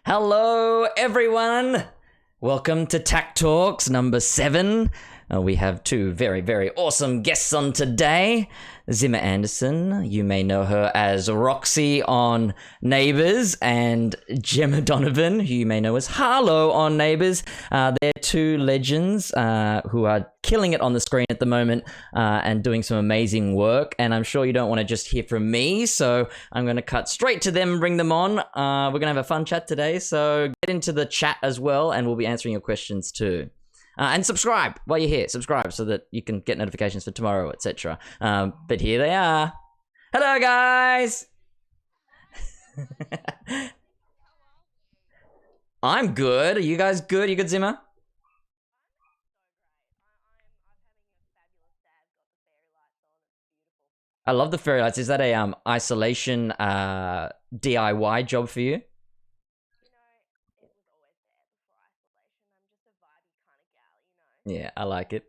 Hello, everyone. Welcome to takTalks number 7. We have two very, very awesome guests on today. Zima Anderson, you may know her as Roxy on Neighbours, and Jemma Donovan, who you may know as Harlow on Neighbours. They're two legends who are killing it on the screen at the moment and doing some amazing work. And I'm sure you don't want to just hear from me, so I'm going to cut straight to them, bring them on. We're going to have a fun chat today, so get into the chat as well, and we'll be answering your questions too. And subscribe while you're here. Subscribe so that you can get notifications for tomorrow, etc. But here they are. Hello, guys. I'm good. Are you guys good? You good, Zima? I love the fairy lights. Is that a isolation DIY job for you? Yeah, I like it.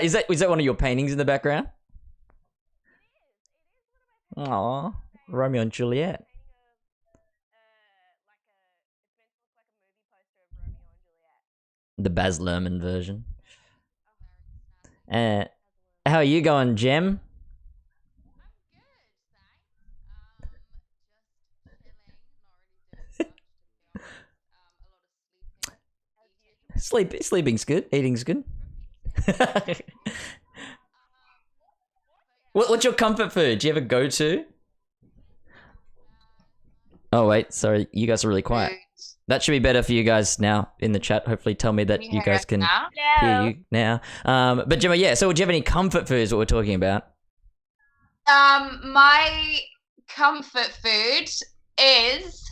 Is that one of your paintings in the background? Aw, Romeo and Juliet. The Baz Luhrmann version. How are you going, Jem? Sleeping's good. Eating's good. What's your comfort food? Do you ever go to? Oh wait, sorry, you guys are really quiet. That should be better for you guys now in the chat. Hopefully, tell me that you guys can hear you now. But Gemma, yeah. So, do you have any comfort foods? What we're talking about? My comfort food is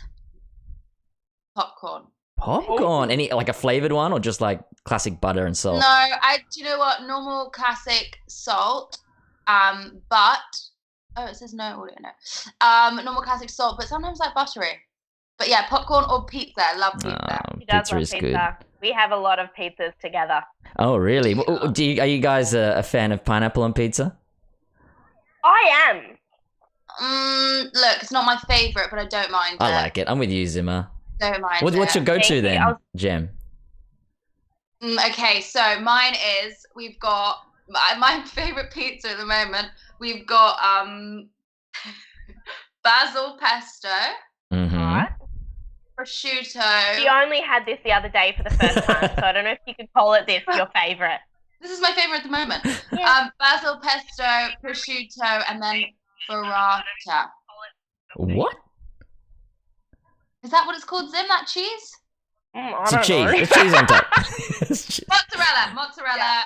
popcorn. Popcorn? Any like a flavored one, or just like classic butter and salt? No, do you know what? Normal classic salt. But it says no audio. No. Normal classic salt, but sometimes like buttery. But yeah, popcorn or pizza. I love pizza. He does Pizza love is pizza. good. We have a lot of pizzas together. Oh, really? Are you guys a fan of pineapple on pizza? I am. Look, it's not my favourite, but I don't mind it. I like it. I'm with you, Zima. Don't mind What's your go-to Thank you. then, Jem? Okay, so mine is, we've got my favourite pizza at the moment. We've got basil pesto, Mm-hmm. prosciutto. She only had this the other day for the first time, so I don't know if you could call it this your favourite. This is my favourite at the moment. Yeah. Basil pesto, prosciutto, and then burrata. What? Is that what it's called, Zim? That cheese? I It's a don't cheese. know. It's cheese on top. It's cheese. Mozzarella.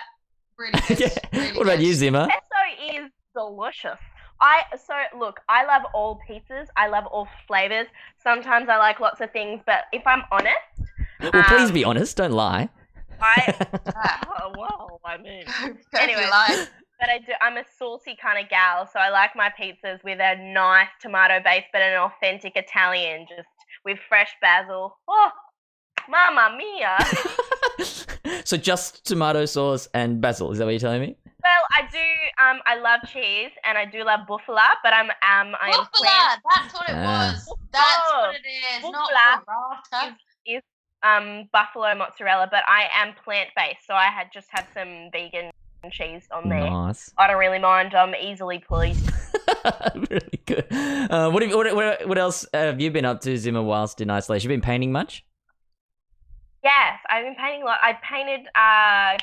Really good. Yeah. Really What about good. you, Zima? Pesto is delicious. Look, I love all pizzas. I love all flavors. Sometimes I like lots of things, but if I'm honest, Well, please be honest. Don't lie. I mean, Anyway, but I'm a saucy kind of gal, so I like my pizzas with a nice tomato base, but an authentic Italian, just with fresh basil. Oh, mamma mia! So just tomato sauce and basil. Is that what you're telling me? Well, I do. I love cheese and I do love buffala, but I am buffala. That's what it was. That's what it is. Not burrata. is buffalo mozzarella, but I am plant based, so I just have some vegan cheese on there. Nice. I don't really mind. I'm easily pleased. Really good. What else have you been up to, Zima, whilst in isolation? You been painting much? Yes, I've been painting a lot. I painted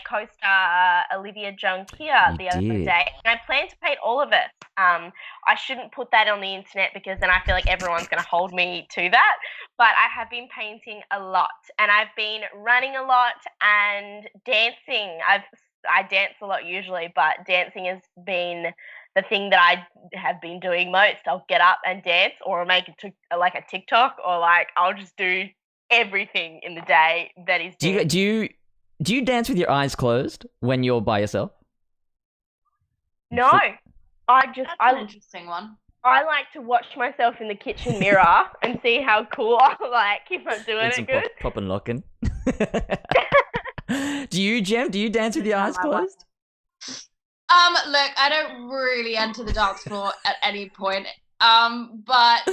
co-star Olivia Junkia the other day, and I plan to paint all of it. I shouldn't put that on the internet because then I feel like everyone's going to hold me to that. But I have been painting a lot, and I've been running a lot and dancing. I dance a lot usually, but dancing has been the thing that I have been doing most. I'll get up and dance, or I'll make it like a TikTok, or like I'll just do everything in the day that is. Do you dance with your eyes closed when you're by yourself? No, That's an interesting one. I like to watch myself in the kitchen mirror and see how cool I like if I'm doing it good. Pop and locking. Do you, Jem? Do you dance with your eyes closed? Look, I don't really enter the dance floor at any point. But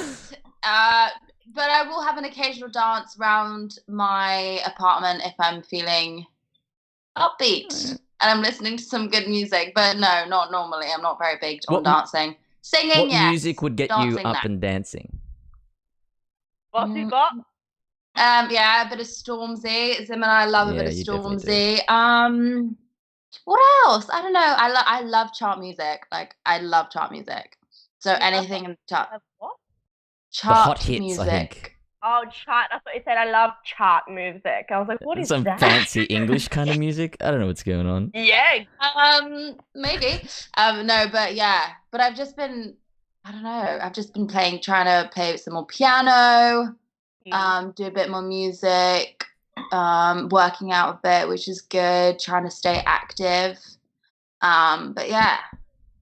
I will have an occasional dance around my apartment if I'm feeling upbeat and I'm listening to some good music. But no, not normally. I'm not very big on dancing. Singing, What yes. music would get Dancing, you up no. and dancing? What's he got? Yeah, a bit of Stormzy. Zim and I love a bit of you definitely Stormzy. What else? I don't know. I love chart music. Like I love chart music. So anything in chart. What? Chart the hot hits, music. I think. Oh, chart. I thought you said I love chart music. I was like, what is Some that? fancy English kind of music. I don't know what's going on. Yeah. Maybe. No, but yeah. But I've just been. I don't know. I've just been trying to play some more piano. Do a bit more music. Working out a bit, which is good. Trying to stay active. But yeah,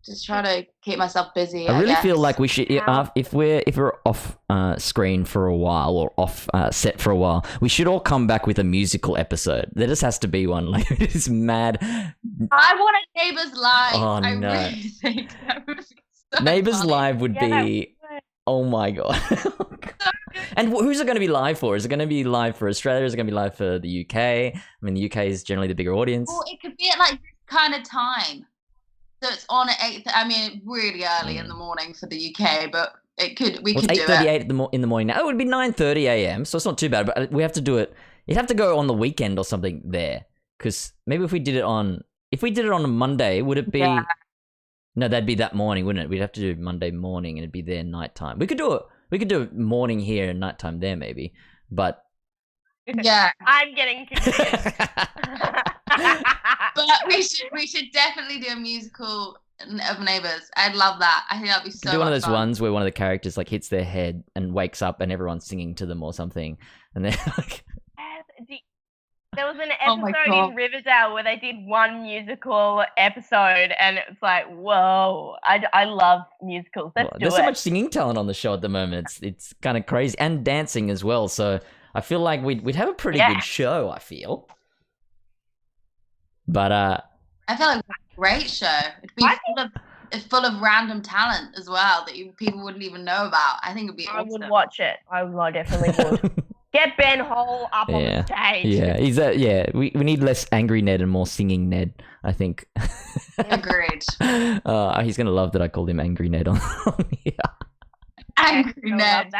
just trying to keep myself busy. I really guess. feel like we should, if we're off screen for a while or off set for a while, we should all come back with a musical episode. There just has to be one. Like it is mad. I want a Neighbours live. Oh I no! really think that would be so Neighbours funny. live would be. Oh my god. And who's it going to be live for? Is it going to be live for Australia? Is it going to be live for the UK? I mean, the UK is generally the bigger audience. Well, it could be at like this kind of time. So it's on at 8. I mean, really early in the morning for the UK, but we could do it. It's 8:38 in the morning now. It would be 9:30 a.m. So it's not too bad. But we have to do it. You'd have to go on the weekend or something there, because maybe if we did it on a Monday, would it be? Yeah. No, that'd be that morning, wouldn't it? We'd have to do Monday morning, and it'd be there nighttime. We could do it. We could do it morning here and nighttime there, maybe. But yeah, I'm getting confused. But we should definitely do a musical of Neighbours. I'd love that. I think that'd be so. Do one of those fun. ones where one of the characters like hits their head and wakes up, and everyone's singing to them or something, and they're like. There was an episode in Riverdale where they did one musical episode, and it's like, whoa! I love musicals. There's so much singing talent on the show at the moment. It's kind of crazy, and dancing as well. So I feel like we'd have a pretty good show. I feel, but I feel like a great show. It'd be full of random talent as well that people wouldn't even know about. I think it'd be. I awesome. would watch it. I definitely would. Get Ben Hole up on the stage. Yeah, we need less angry Ned and more singing Ned, I think. Agreed. He's gonna love that I called him Angry Ned on here. Angry Ned.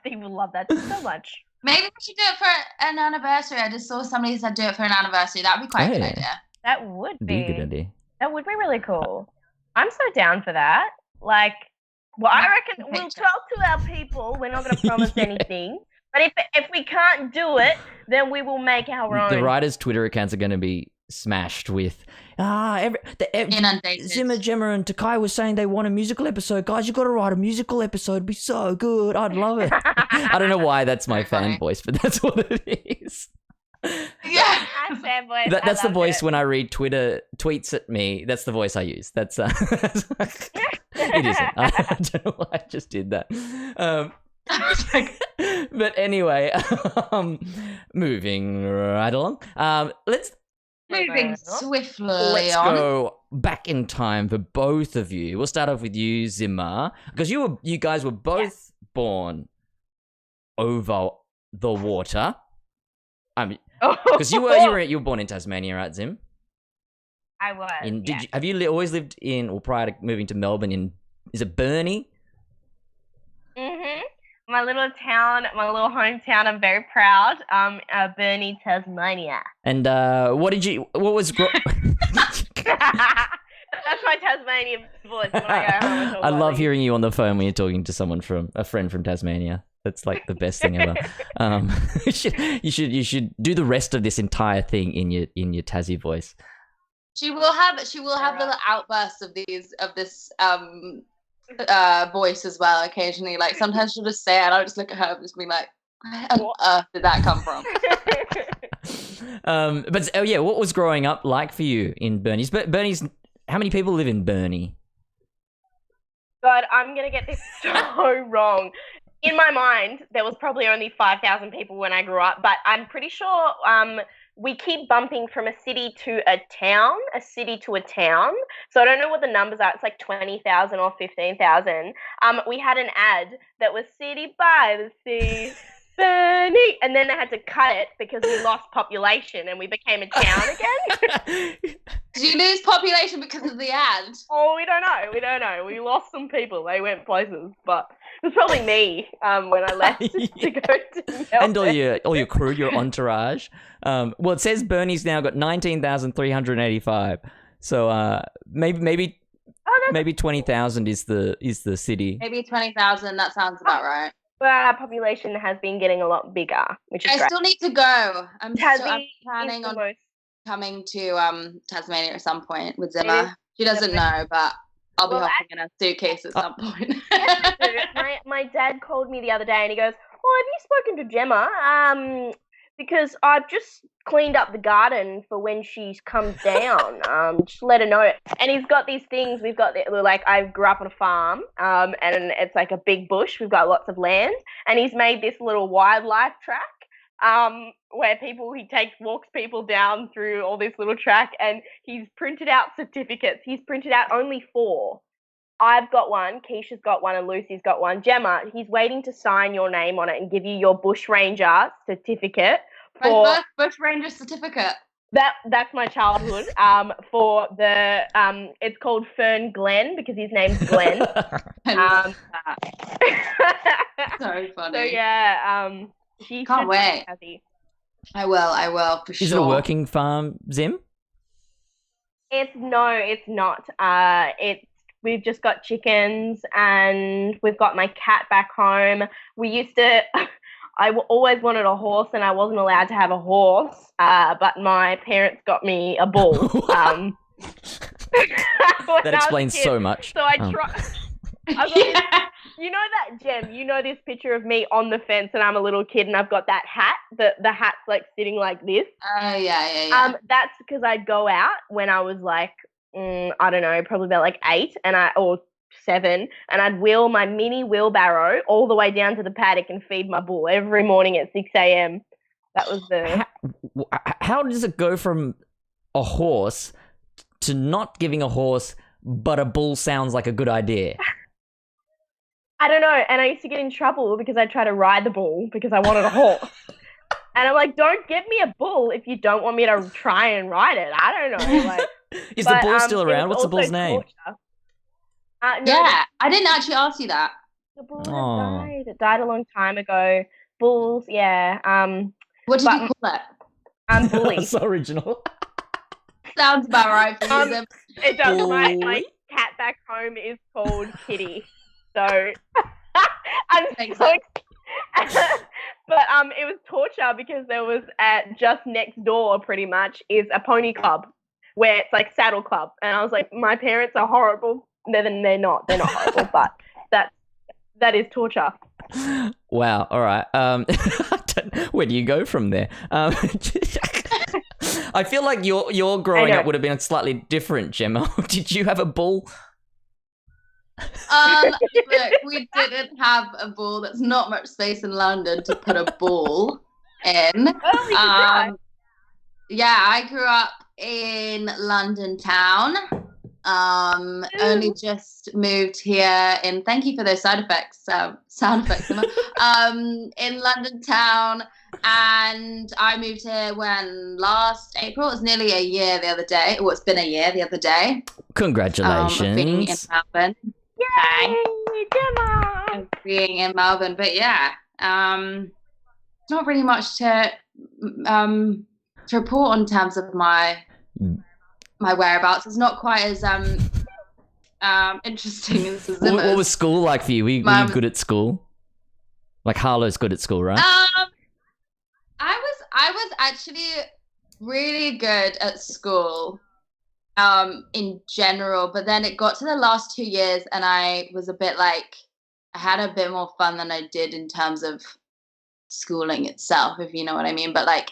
He will love that so much. Maybe we should do it for an anniversary. I just saw somebody said do it for an anniversary. That would be quite a good idea. That would be a good idea. That would be really cool. I'm so down for that. Like, well, I reckon we'll talk to our people. We're not going to promise anything. But if we can't do it, then we will make our own. The writers' Twitter accounts are going to be smashed with inundated. Zima, Jemma, and Takaya was saying they want a musical episode. Guys, you got to write a musical episode. It'd be so good. I'd love it. I don't know why that's my fan voice, but that's what it is. Yeah, fan voice. That's the voice when I read Twitter tweets at me. That's the voice I use. That's it isn't. I don't know why I just did that. But anyway, moving right along. Let's swiftly. Let's go back in time for both of you. We'll start off with you, Zima, because you guys were both born over the water. I mean, because you were born in Tasmania, right, Zim? I was. Have you always lived in, or prior to moving to Melbourne, is it Burnie? Mhm. My little town, my little hometown. I'm very proud. Burnie, Tasmania. And what was? That's my Tasmanian voice when I go home. I love hearing you on the phone when you're talking to a friend from Tasmania. That's like the best thing ever. You should do the rest of this entire thing in your Tassie voice. She will have little outbursts of this voice as well occasionally. Like sometimes she'll just say it and I'll just look at her and just be like, where on earth did that come from? What was growing up like for you in Burnie's? Burnie's, how many people live in Burnie? God, I'm gonna get this so wrong. In my mind, there was probably only 5,000 people when I grew up, but I'm pretty sure we keep bumping from a city to a town, So I don't know what the numbers are. It's like 20,000 or 15,000. We had an ad that was city by the sea, Bernie, and then they had to cut it because we lost population and we became a town again. Did you lose population because of the ad? Oh, we don't know. We lost some people. They went places, but it was probably me when I left to go to Melbourne. And all your crew, your entourage. Well, it says Bernie's now got 19,385. So maybe 20,000 is the city. Maybe 20,000. That sounds about right. Well, our population has been getting a lot bigger, which is great. I still need to go. I'm planning on most... coming to Tasmania at some point with Zima. She doesn't know, but I'll be hopping in a suitcase at some point. my dad called me the other day and he goes, "Oh, have you spoken to Jemma? Because I've just cleaned up the garden for when she comes down. Just let her know." And he's got these things. I grew up on a farm, and it's like a big bush. We've got lots of land, and he's made this little wildlife track, where he walks people down through all this little track, and he's printed out certificates. He's printed out only 4. I've got one, Keisha's got one, and Lucy's got one. Gemma, he's waiting to sign your name on it and give you your bush ranger certificate. My first bush ranger certificate. That's my childhood. For the it's called Fern Glen because his name's Glenn. So funny. So yeah, he can't wait. I will for sure. Is it a working farm, Zim? It's not. We've just got chickens and we've got my cat back home. We used to, I always wanted a horse and I wasn't allowed to have a horse, but my parents got me a bull. That explains so much. So I tried. You know that, Jem, you know this picture of me on the fence and I'm a little kid and I've got that hat, the hat's like sitting like this. Oh, yeah. That's because I'd go out when I was like, I don't know, probably about like 8 or 7, and I'd wheel my mini wheelbarrow all the way down to the paddock and feed my bull every morning at 6 a.m. That was the... How does it go from a horse to not giving a horse, but a bull sounds like a good idea? I don't know, and I used to get in trouble because I'd try to ride the bull because I wanted a horse. And I'm like, don't get me a bull if you don't want me to try and ride it. I don't know, like... Is the bull still around? What's the bull's name? No, yeah, I didn't actually ask you that. The bull died. It died a long time ago. Bulls, yeah. What did you call it? Bully. That's original. Sounds about right for you. It does. My cat back home is called Kitty. So I'm so excited. But it was torture because there was just next door pretty much is a pony club where it's like saddle club, and I was like, my parents are horrible. They're not horrible, but that is torture. Wow. All right. Where do you go from there? I feel like your growing up would have been slightly different, Gemma. Did you have a bull? Look, we didn't have a bull. There's not much space in London to put a bull in. Yeah, I grew up in London town. Only just moved here in. Thank you for those sound effects, Emma. In London town, and I moved here when last April. It was nearly a year the other day. Well, it's been a year the other day. Congratulations. Being in Melbourne. Yay, Gemma! Being in Melbourne, but yeah, not really much to report in terms of my whereabouts. It's not quite as interesting as Zima's. What was school like for you? Were you good at school? Like Harlow's good at school, right? I was actually really good at school in general, but then it got to the last 2 years and I was a bit like, I had a bit more fun than I did in terms of schooling itself, if you know what I mean. But like,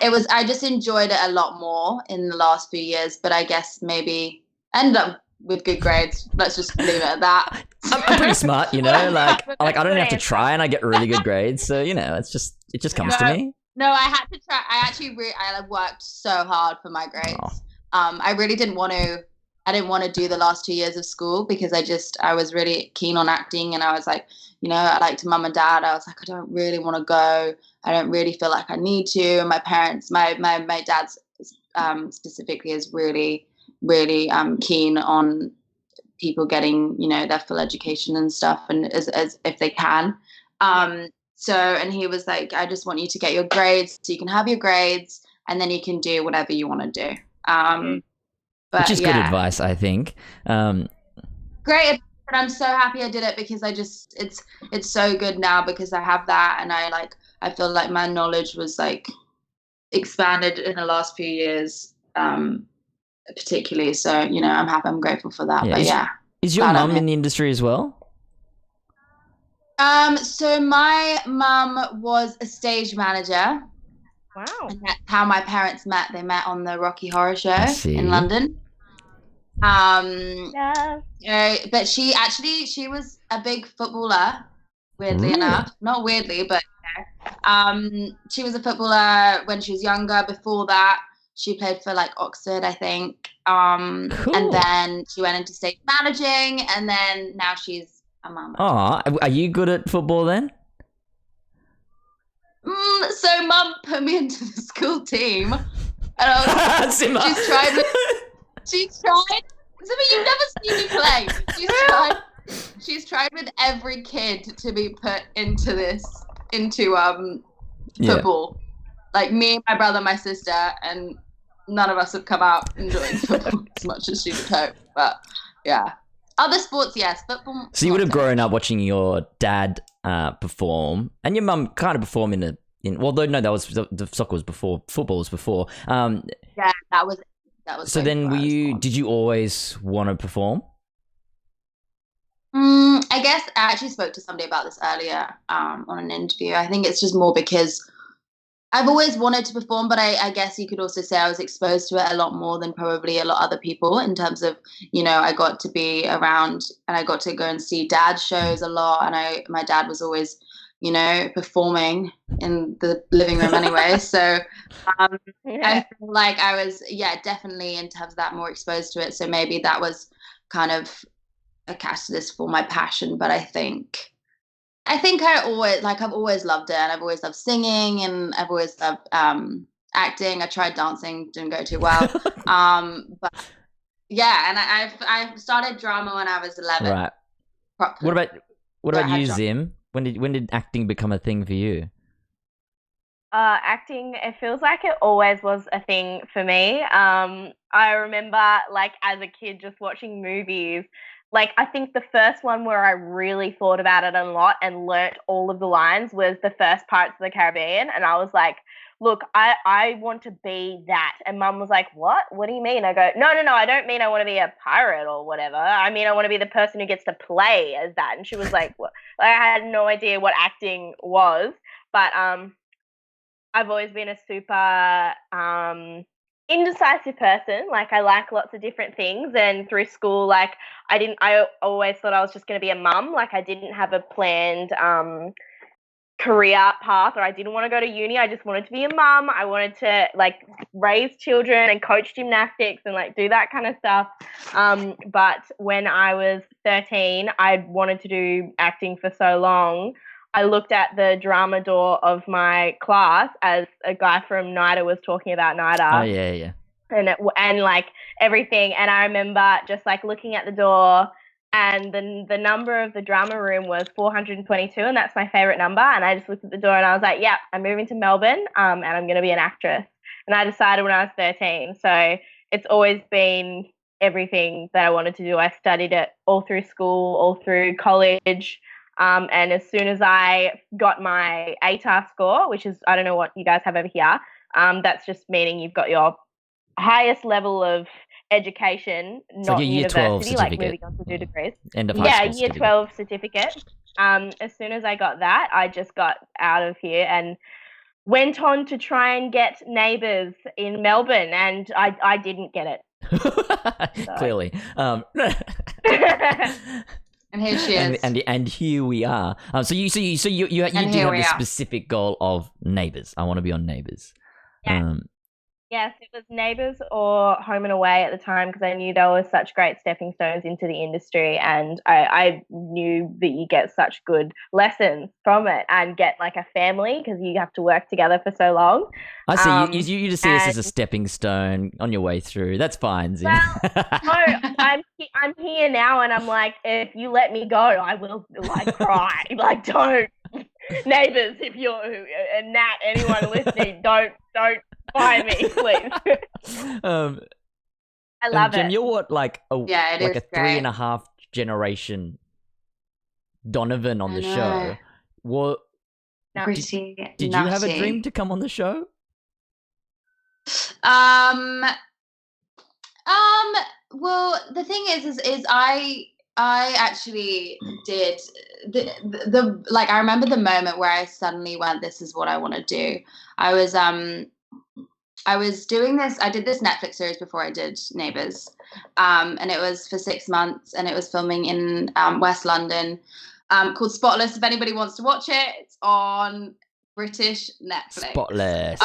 I just enjoyed it a lot more in the last few years, but I guess maybe ended up with good grades. Let's just leave it at that. I'm pretty smart, you know, like I don't have to try and I get really good grades. So, you know, it just comes to me. No, I had to try. I actually I worked so hard for my grades. I really didn't want to. I didn't want to do the last 2 years of school because I was really keen on acting, and I was like, I liked mum and dad. I was like, I don't really want to go. I don't really feel like I need to. And my parents, my dad's specifically is really really keen on people getting their full education and stuff, and as if they can. So, and he was like, I just want you to get your grades so you can have your grades and then you can do whatever you want to do. But which is good advice, I think. Great. But I'm so happy I did it because it's so good now because I have that, and I feel like my knowledge was like expanded in the last few years, particularly. So, I'm happy, I'm grateful for that. But is your mum in the industry as well? So my mum was a stage manager. Wow. And that's how my parents met. They met on the Rocky Horror Show in London. But she was a big footballer, weirdly enough. Not weirdly, but she was a footballer when she was younger. Before that, she played for like Oxford, I think. Cool. And then she went into stage managing, and then now she's a mum. Oh, are you good at football then? So mum put me into the school team, and I was Zima. She's tried. Zima, you've never seen me play. She's tried with every kid to be put into football. Like me, my brother, my sister, and none of us have come out enjoying football as much as she would hope. But yeah, other sports, yes, football. So you would have grown up watching your dad perform, and your mum kind of perform although no, that was the soccer was before, football was before. Yeah, that was. So then, did you always want to perform? I guess I actually spoke to somebody about this earlier on an interview. I think it's just more because I've always wanted to perform, but I guess you could also say I was exposed to it a lot more than probably a lot of other people in terms of, I got to be around and I got to go and see dad's shows a lot. And my dad was always, performing in the living room anyway. So I feel like I was, definitely in terms of that more exposed to it. So maybe that was kind of a catalyst for my passion. But I think I've always loved it, and I've always loved singing, and I've always loved acting. I tried dancing, didn't go too well. But yeah, and I started drama when I was 11. Right. Properly. What about you, Zim? When did acting become a thing for you? Acting, it feels like it always was a thing for me. I remember, like, as a kid, just watching movies. Like, I think the first one where I really thought about it a lot and learnt all of the lines was the first Pirates of the Caribbean. And I was like, look, I want to be that. And Mum was like, what? What do you mean? I go, no, I don't mean I want to be a pirate or whatever. I mean, I want to be the person who gets to play as that. And she was like, what? I had no idea what acting was. But I've always been a super indecisive person. Like, I like lots of different things, and through school, like, I always thought I was just going to be a mum. Like, I didn't have a planned career path, or I didn't want to go to uni. I just wanted to be a mum. I wanted to, like, raise children and coach gymnastics and, like, do that kind of stuff. But when I was 13, I wanted to do acting for so long. I looked at the drama door of my class as a guy from NIDA was talking about NIDA. Oh, yeah. And like everything. And I remember just like looking at the door, and the number of the drama room was 422, and that's my favorite number. And I just looked at the door and I was like, yeah, I'm moving to Melbourne, and I'm going to be an actress. And I decided when I was 13. So it's always been everything that I wanted to do. I studied it all through school, all through college. And as soon as I got my ATAR score, which is, I don't know what you guys have over here, that's just meaning you've got your highest level of education, not like university, like moving on to do degrees. End of high school year 12 certificate. As soon as I got that, I just got out of here and went on to try and get Neighbours in Melbourne, and I didn't get it. Clearly. And here she is. And here we are. So you do have the specific goal of Neighbours. I want to be on Neighbours. Yeah. Yes, it was Neighbours or Home and Away at the time because I knew they were such great stepping stones into the industry, and I knew that you get such good lessons from it and get like a family because you have to work together for so long. I see. You just see this as a stepping stone on your way through. That's fine, Zima. Well, no, I'm here now, and I'm like, if you let me go, I will like cry. Like, don't. Neighbours, if you're and Nat, anyone listening, don't fire me, please. I love Jem, it. you're what, like a 3.5 generation Donovan on the show. What? Pretty did you have a dream to come on the show? Well, the thing is I actually did the like I remember the moment where I suddenly went, this is what I want to do. I was doing this. I did this Netflix series before I did Neighbours, and it was for 6 months, and it was filming in West London, called Spotless. If anybody wants to watch it, it's on British Netflix. Spotless.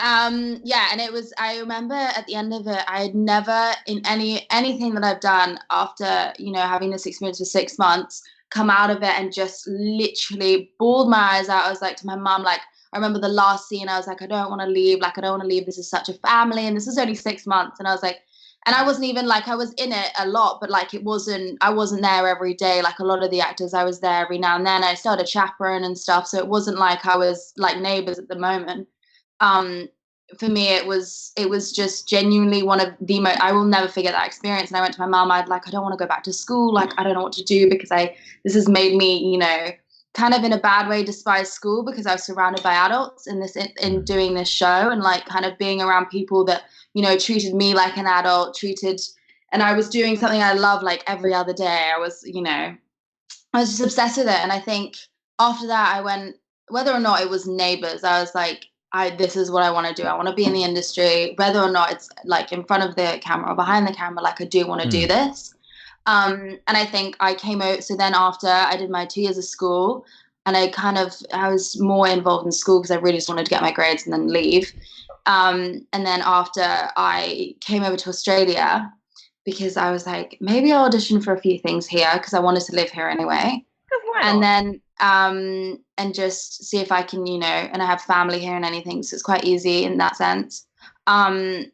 Yeah, and it was, I remember at the end of it, I had never in anything that I've done after, having this experience for 6 months, come out of it and just literally bawled my eyes out. I was like to my mum, like, I remember the last scene, I was like, I don't want to leave. Like, I don't want to leave. This is such a family. And this was only 6 months. And I was like, and I wasn't even like, I was in it a lot, but like, I wasn't there every day. Like a lot of the actors, I was there every now and then. I started chaperone and stuff. So it wasn't like I was like Neighbours at the moment. For me, it was just genuinely one of the most, I will never forget that experience. And I went to my mum, I don't want to go back to school. Like, I don't know what to do because this has made me, kind of in a bad way despise school because I was surrounded by adults in doing this show, and like kind of being around people that, treated me like an adult, and I was doing something I love like every other day. I was just obsessed with it. And I think after that I went, whether or not it was Neighbours, I was like, this is what I want to do. I want to be in the industry, whether or not it's like in front of the camera or behind the camera, like I do want to do this. And I think I came out. So then after I did my 2 years of school, and I was more involved in school because I really just wanted to get my grades and then leave. And then after I came over to Australia because I was like, maybe I'll audition for a few things here because I wanted to live here anyway. And then and just see if I can, and I have family here and anything, so it's quite easy in that sense. And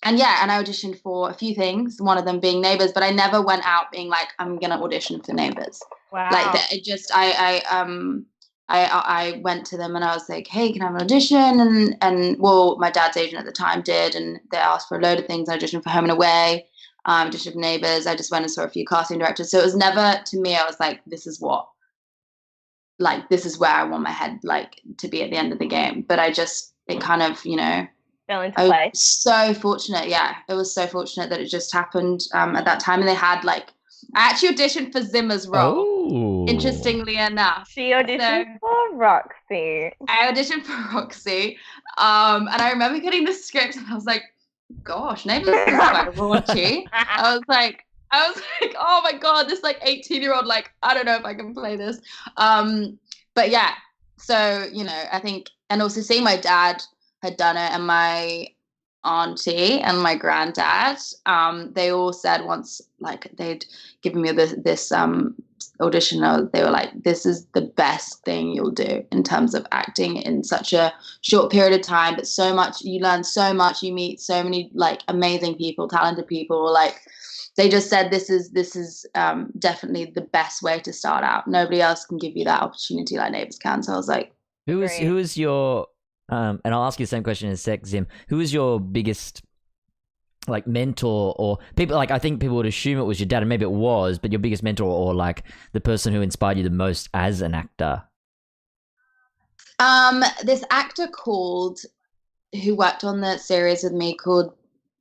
I auditioned for a few things, one of them being Neighbours, but I never went out being like, I'm gonna audition for Neighbours. Wow. Like I went to them and I was like, hey, can I have an audition? And well, my dad's agent at the time did, and they asked for a load of things. I auditioned for Home and Away, auditioned for Neighbours. I just went and saw a few casting directors. So it was never, to me, I was like, this is where I want my head like to be at the end of the game. But it kind of, fell into place. So fortunate. Yeah, it was so fortunate that it just happened at that time. And they had I actually auditioned for Zima's role. Oh. Interestingly enough. She auditioned for Roxy. I auditioned for Roxy. And I remember getting the script and I was like, gosh, Neighbours is quite raunchy. I was like, oh my God, this 18-year-old, I don't know if I can play this. But yeah, so, I think, and also seeing my dad had done it and my auntie and my granddad, they all said once, they'd given me this audition, they were like, this is the best thing you'll do in terms of acting in such a short period of time, but so much, you learn so much, you meet so many amazing people, talented people, they just said this is definitely the best way to start out. Nobody else can give you that opportunity like Neighbours can. So I was like, who is your and I'll ask you the same question in a sec, Zim. Who is your biggest mentor, or people, I think people would assume it was your dad, and maybe it was, but your biggest mentor or the person who inspired you the most as an actor? This actor who worked on the series with me called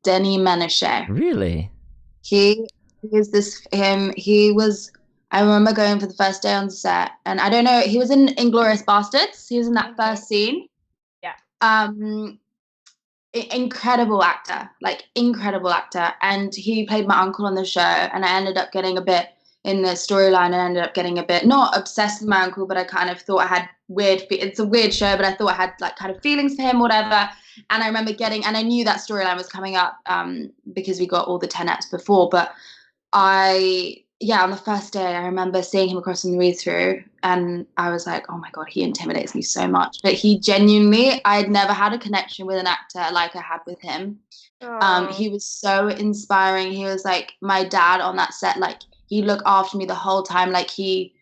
Denis Menachet. Really? He was, I remember going for the first day on set, and I don't know, he was in Inglourious Bastards. He was in that first scene. Yeah. incredible actor, and he played my uncle on the show, and I ended up getting a bit in the storyline, and ended up getting a bit not obsessed with my uncle, but I kind of thought I had it's a weird show, but I thought I had like kind of feelings for him, whatever. And I remember and I knew that storyline was coming up because we got all the 10 eps before, but on the first day, I remember seeing him across from the read-through, and I was like, oh my God, he intimidates me so much. But he genuinely, I'd never had a connection with an actor like I had with him. He was so inspiring. He was like my dad on that set. Like, he'd look after me the whole time. Like, he'd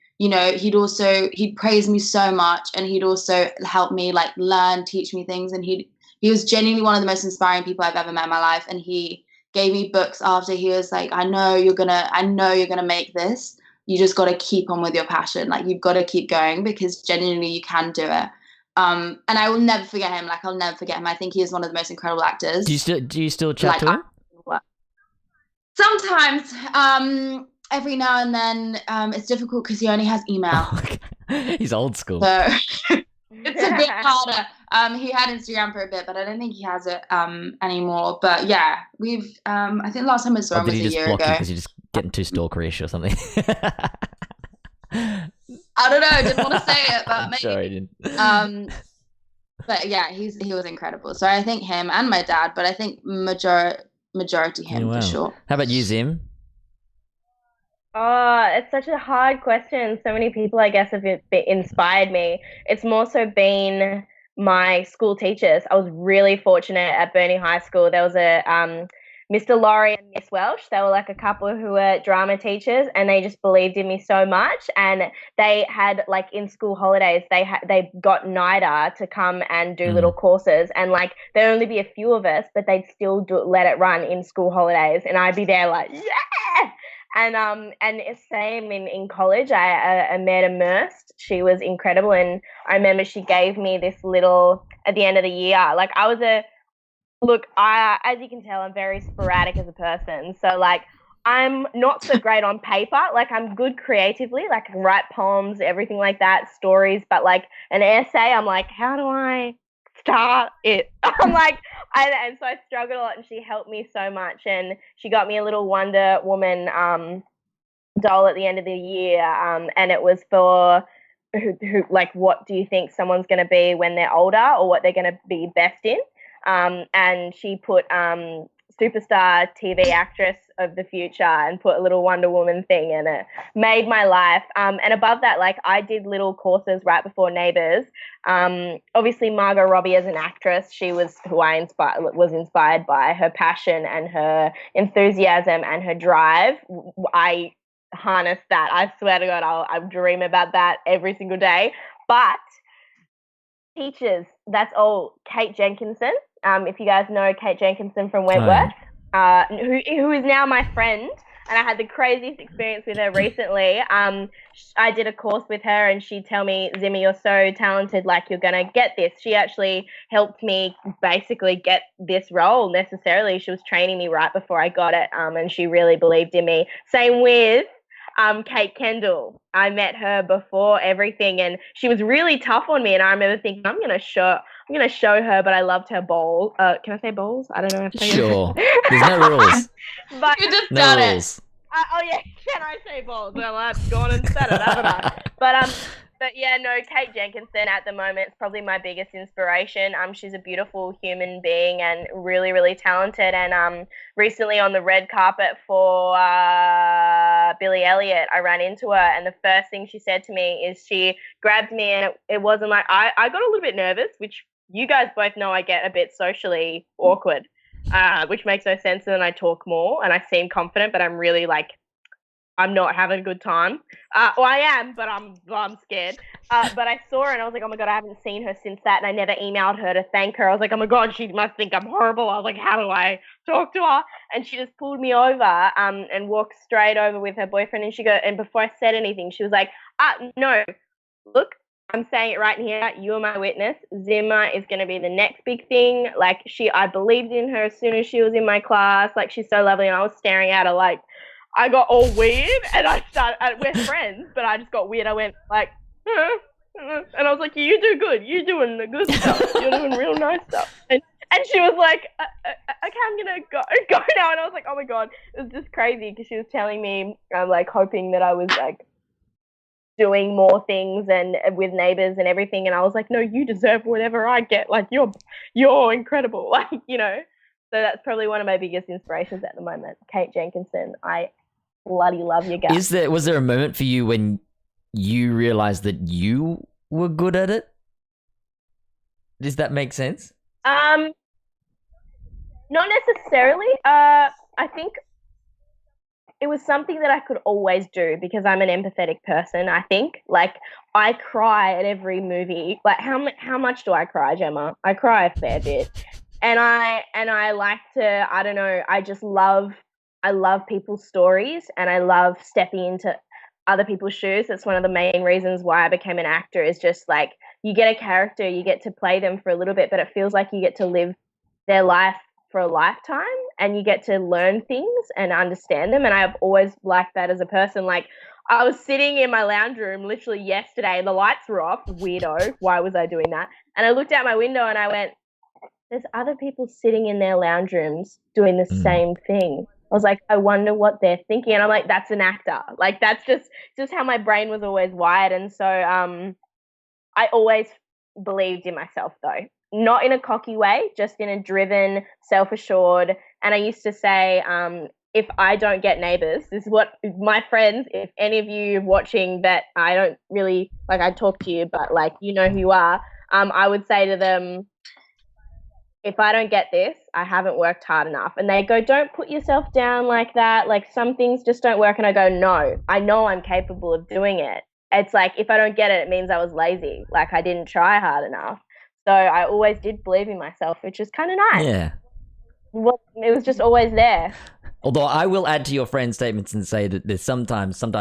praise me so much, and he'd also help me like learn, teach me things. And he was genuinely one of the most inspiring people I've ever met in my life. And he gave me books after. He was like, I know you're gonna make this. You just got to keep on with your passion. Like, you've got to keep going, because genuinely you can do it. And I will never forget him. Like, I'll never forget him. I think he is one of the most incredible actors. Do you still chat to him? Sometimes, every now and then. It's difficult because he only has email. He's old school. So it's a bit harder. He had Instagram for a bit, but I don't think he has it anymore. But yeah, we've I think last time I saw him was a year ago. Because you're just getting too stalkerish or something. I don't know. I didn't want to say it, but maybe. Sorry, I didn't. But yeah, he was incredible. So I think him and my dad, but I think majority him for sure. How about you, Zim? Oh, it's such a hard question. So many people, I guess, have inspired me. It's more so been my school teachers. I was really fortunate at Burnie High School. There was a Mr. Laurie and Miss Welsh. They were like a couple who were drama teachers, and they just believed in me so much. And they had, like, in school holidays, they got NIDA to come and do little courses, and like there'd only be a few of us, but they'd still let it run in school holidays, and I'd be there like, yeah. And it's same in college. I met immersed. She was incredible, and I remember she gave me this little at the end of the year. Like, as you can tell, I'm very sporadic as a person. So like, I'm not so great on paper. Like, I'm good creatively. Like, I can write poems, everything like that, stories. But like an essay, I'm like, how do I start it? I'm like, and so I struggled a lot, and she helped me so much. And she got me a little Wonder Woman doll at the end of the year, and it was for who like, what do you think someone's going to be when they're older, or what they're going to be best in? And she put superstar TV actress of the future, and put a little Wonder Woman thing in it. Made my life. And above that, like, I did little courses right before Neighbours. Obviously Margot Robbie as an actress, she was who I was inspired by. Her passion and her enthusiasm and her drive. I harnessed that. I swear to God, I dream about that every single day. But teachers, that's all. Kate Jenkinson. If you guys know Kate Jenkinson from Wentworth, who is now my friend, and I had the craziest experience with her recently. I did a course with her, and she'd tell me, Zimmy, you're so talented, like, you're going to get this. She actually helped me basically get this role necessarily. She was training me right before I got it, and she really believed in me. Same with Kate Kendall. I met her before everything, and she was really tough on me, and I remember thinking, I'm gonna show her, but I loved her balls. Can I say balls? I don't know if I say sure. There's no rules. But you just no got rules. it. Oh yeah, can I say balls? Well, I've gone and said it, haven't I? But yeah, no, Kate Jenkinson at the moment is probably my biggest inspiration. She's a beautiful human being and really, really talented. And recently on the red carpet for Billy Elliot, I ran into her, and the first thing she said to me is she grabbed me, and it wasn't like, I got a little bit nervous, which you guys both know I get a bit socially awkward, which makes no sense. And then I talk more and I seem confident, but I'm really like, I'm not having a good time. Well, I am, but I'm scared. But I saw her, and I was like, oh my God, I haven't seen her since that. And I never emailed her to thank her. I was like, oh my God, she must think I'm horrible. I was like, how do I talk to her? And she just pulled me over and walked straight over with her boyfriend. And before I said anything, she was like, no, look, I'm saying it right here. You are my witness. Zima is going to be the next big thing. Like, I believed in her as soon as she was in my class. Like, she's so lovely. And I was staring at her like, I got all weird, and I started, we're friends, but I just got weird. I went like, and I was like, you do good. You're doing the good stuff. You're doing real nice stuff. And And she was like, okay, I'm going to go now. And I was like, oh my God, it was just crazy because she was telling me, like, hoping that I was like doing more things and with Neighbours and everything. And I was like, no, you deserve whatever I get. Like, you're incredible. Like, you know, so that's probably one of my biggest inspirations at the moment. Kate Jenkinson, I bloody love your guts. Was there a moment for you when you realized that you were good at it? Does that make sense? Not necessarily. I think it was something that I could always do because I'm an empathetic person, I think. Like, I cry at every movie. Like, how much do I cry, Gemma? I cry a fair bit. And I like to, I don't know, I love people's stories and I love stepping into other people's shoes. That's one of the main reasons why I became an actor, is just like, you get a character, you get to play them for a little bit, but it feels like you get to live their life for a lifetime and you get to learn things and understand them. And I've always liked that as a person. Like, I was sitting in my lounge room literally yesterday and the lights were off. Weirdo. Why was I doing that? And I looked out my window and I went, there's other people sitting in their lounge rooms doing the same thing. I was like, I wonder what they're thinking. And I'm like, that's an actor. Like, that's just how my brain was always wired. And so I always believed in myself, though. Not in a cocky way, just in a driven, self-assured. And I used to say, if I don't get Neighbours, this is what my friends, if any of you watching that I don't really, like, I talk to you, but like, you know who you are, I would say to them, if I don't get this, I haven't worked hard enough. And they go, don't put yourself down like that. Like, some things just don't work. And I go, no, I know I'm capable of doing it. It's like, if I don't get it, it means I was lazy. Like, I didn't try hard enough. So I always did believe in myself, which is kind of nice. Yeah. Well, it was just always there. Although I will add to your friend's statements and say that there's sometimes some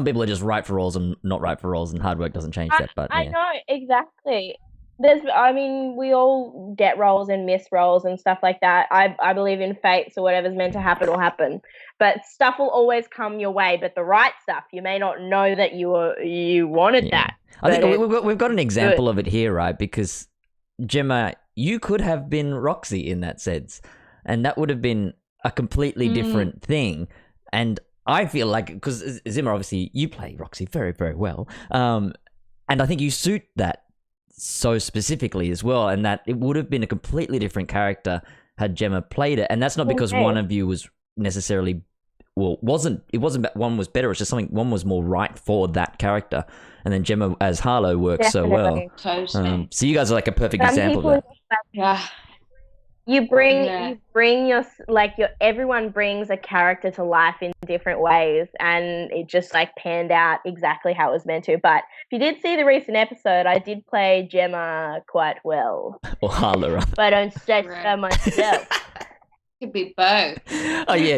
people are just right for roles and not right for roles, and hard work doesn't change that. But I know, exactly. We all get roles and miss roles and stuff like that. I believe in fate, so whatever's meant to happen will happen. But stuff will always come your way. But the right stuff, you may not know that you wanted that. I think we've got an example of it here, right? Because Gemma, you could have been Roxy in that sense, and that would have been a completely different thing. And I feel like, because Zima, obviously, you play Roxy very, very well, and I think you suit that so specifically as well, and that it would have been a completely different character had Gemma played it. And that's not because one of you was necessarily, well, it wasn't that one was better, it's just one was more right for that character. And then Gemma as Harlow works so well. Totally. So you guys are like a perfect example of that. Yeah. You bring everyone brings a character to life in different ways, and it just like panned out exactly how it was meant to. But if you did see the recent episode, I did play Gemma quite well. Or Harlow. But I don't say so myself. Could be both. Oh yeah,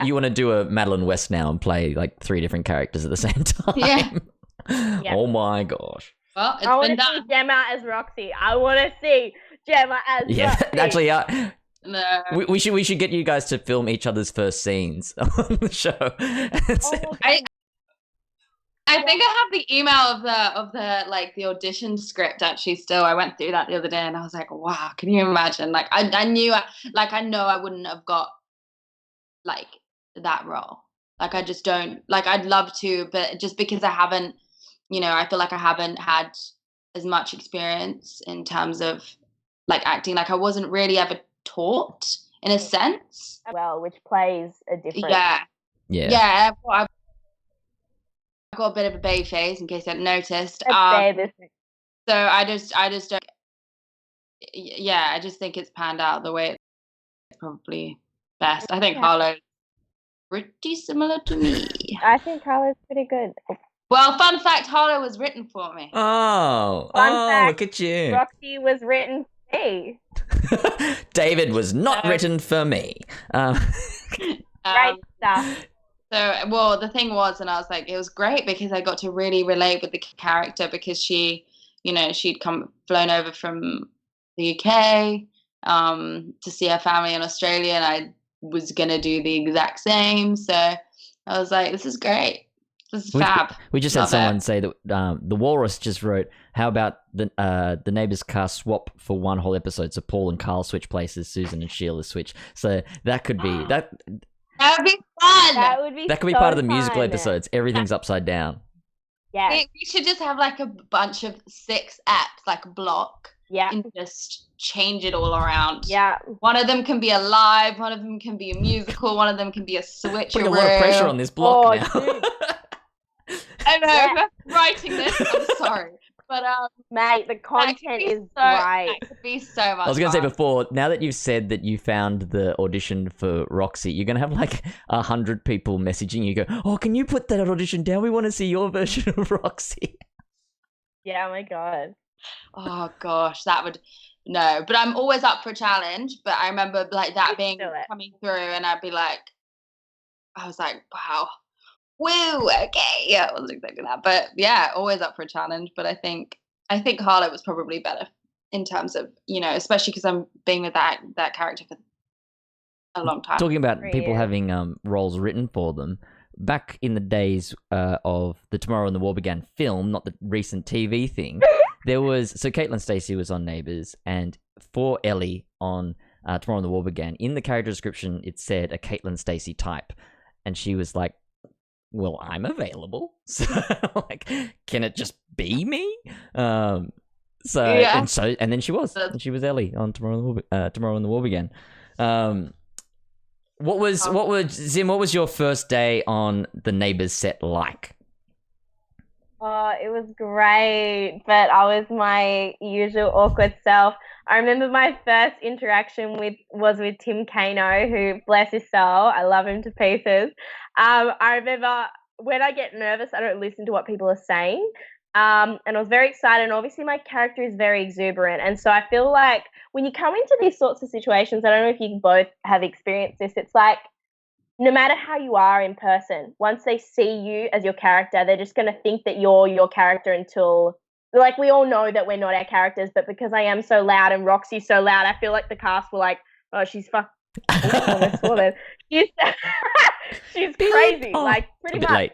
you want to do a Madeline West now and play like 3 different characters at the same time. Yeah. Oh my gosh. Well, I want to see Gemma as Roxy. I want to see Gemma as Roxy. Actually, No. we should get you guys to film each other's first scenes on the show. I think I have the email of the like the audition script actually still. I went through that the other day and I was like, wow, can you imagine? Like I know I wouldn't have got like that role. Like I just don't, like I'd love to, but just because I haven't, I feel like I haven't had as much experience in terms of like acting. Like I wasn't really ever taught in a sense. Well, which plays a different. Yeah. I've got a bit of a baby face in case you hadn't noticed. So I just don't. Yeah, I just think it's panned out the way it's probably best. I think Harlow's pretty similar to me. I think Harlow's pretty good. Well, fun fact, Harlow was written for me. Fun fact, look at you. Roxy was written for me. David was not written for me. Great stuff. So, well, the thing was, and I was like, it was great because I got to really relate with the character because she, she'd flown over from the UK to see her family in Australia, and I was going to do the exact same. So I was like, this is great. This is fab. We just Love had someone it. say that the Walrus just wrote, "How about the Neighbours cast swap for one whole episode? So Paul and Carl switch places, Susan and Sheila switch. So that could be that. That would be fun. That would be That could be so part of the musical fun. episodes. Everything's upside down. Yeah. We should just have like a bunch of 6 apps, like a block, Yeah. and just change it all around. Yeah. One of them can be a live, one of them can be a musical, one of them can be a switcheroo. Putting a lot of pressure on this block now. Dude. I know, Yeah. if I'm writing this, I'm sorry. But Mate, the content is great. That could be so much I was going to say fun. before, now that you've said that you found the audition for Roxy, you're going to have like 100 people messaging you go, "Oh, can you put that audition down? We want to see your version of Roxy." Yeah, oh my God. Oh gosh, that would no. But I'm always up for a challenge. But I remember like that Let's being do it. coming through, and I was like, wow, woo, okay, yeah, I wasn't expecting that. But yeah, always up for a challenge. But I think Harlow was probably better in terms of, you know, especially because I'm being with that character for a long time. Talking about For people you. having roles written for them, back in the days of the Tomorrow and the War Began film, not the recent TV thing, there was, so Caitlin Stacey was on Neighbours, and for Ellie on Tomorrow and the War Began, in the character description, it said a Caitlin Stacey type, and she was like, "Well, I'm available, so like, can it just be me?" Yeah. And then she was Ellie on Tomorrow and the War Began. What was your first day on the Neighbours set like? Oh, it was great, but I was my usual awkward self. I remember my first interaction was with Tim Kano, who, bless his soul, I love him to pieces. I remember when I get nervous, I don't listen to what people are saying. And I was very excited, and obviously my character is very exuberant, and so I feel like when you come into these sorts of situations, I don't know if you both have experienced this, it's like no matter how you are in person, once they see you as your character, they're just going to think that you're your character until, like, we all know that we're not our characters, but because I am so loud and Roxy's so loud, I feel like the cast were like, "Oh, she's she's crazy." Oh, like, pretty a bit much. late.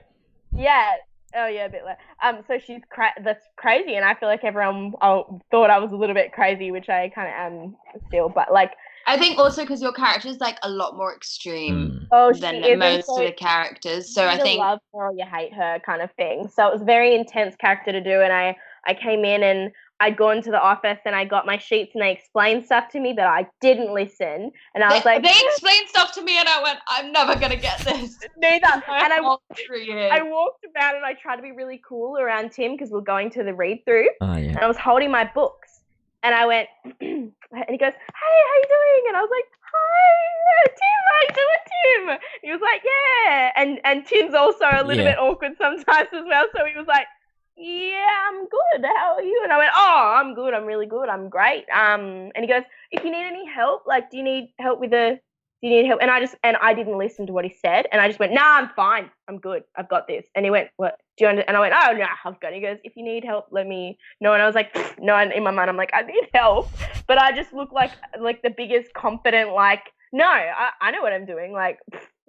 Yeah. Oh, yeah, a bit late. So she's that's crazy, and I feel like everyone thought I was a little bit crazy, which I kind of am still, but like, I think also because your character is like a lot more extreme oh, than she is, most so of the characters. So you I either think love her or you hate her kind of thing. So it was a very intense character to do, and I came in and I'd gone to the office and I got my sheets and they explained stuff to me, but I didn't listen. And I was like, they explained stuff to me, and I went, "I'm never gonna get this." neither. And I walked I around and I tried to be really cool around Tim because we're going to the read through. Oh, yeah. And I was holding my books and I went, and he goes, "Hey, how you doing?" And I was like, "Hi, Tim, how you doing, Tim?" And he was like, "Yeah." And Tim's also a little bit awkward sometimes as well. So he was like, "Yeah, I'm good. How are you?" And I went, "Oh, I'm good. I'm really good. I'm great." And he goes, "If you need any help, like, do you need help? And I didn't listen to what he said, and I just went, "Nah, I'm fine. I'm good. I've got this." And he went, "What? Do you understand?" And I went, "Oh, no, I've got it." He goes, "If you need help, let me know." And I was like, "No." And in my mind, I'm like, "I need help," but I just look like the biggest confident, like, "No, I know what I'm doing. Like,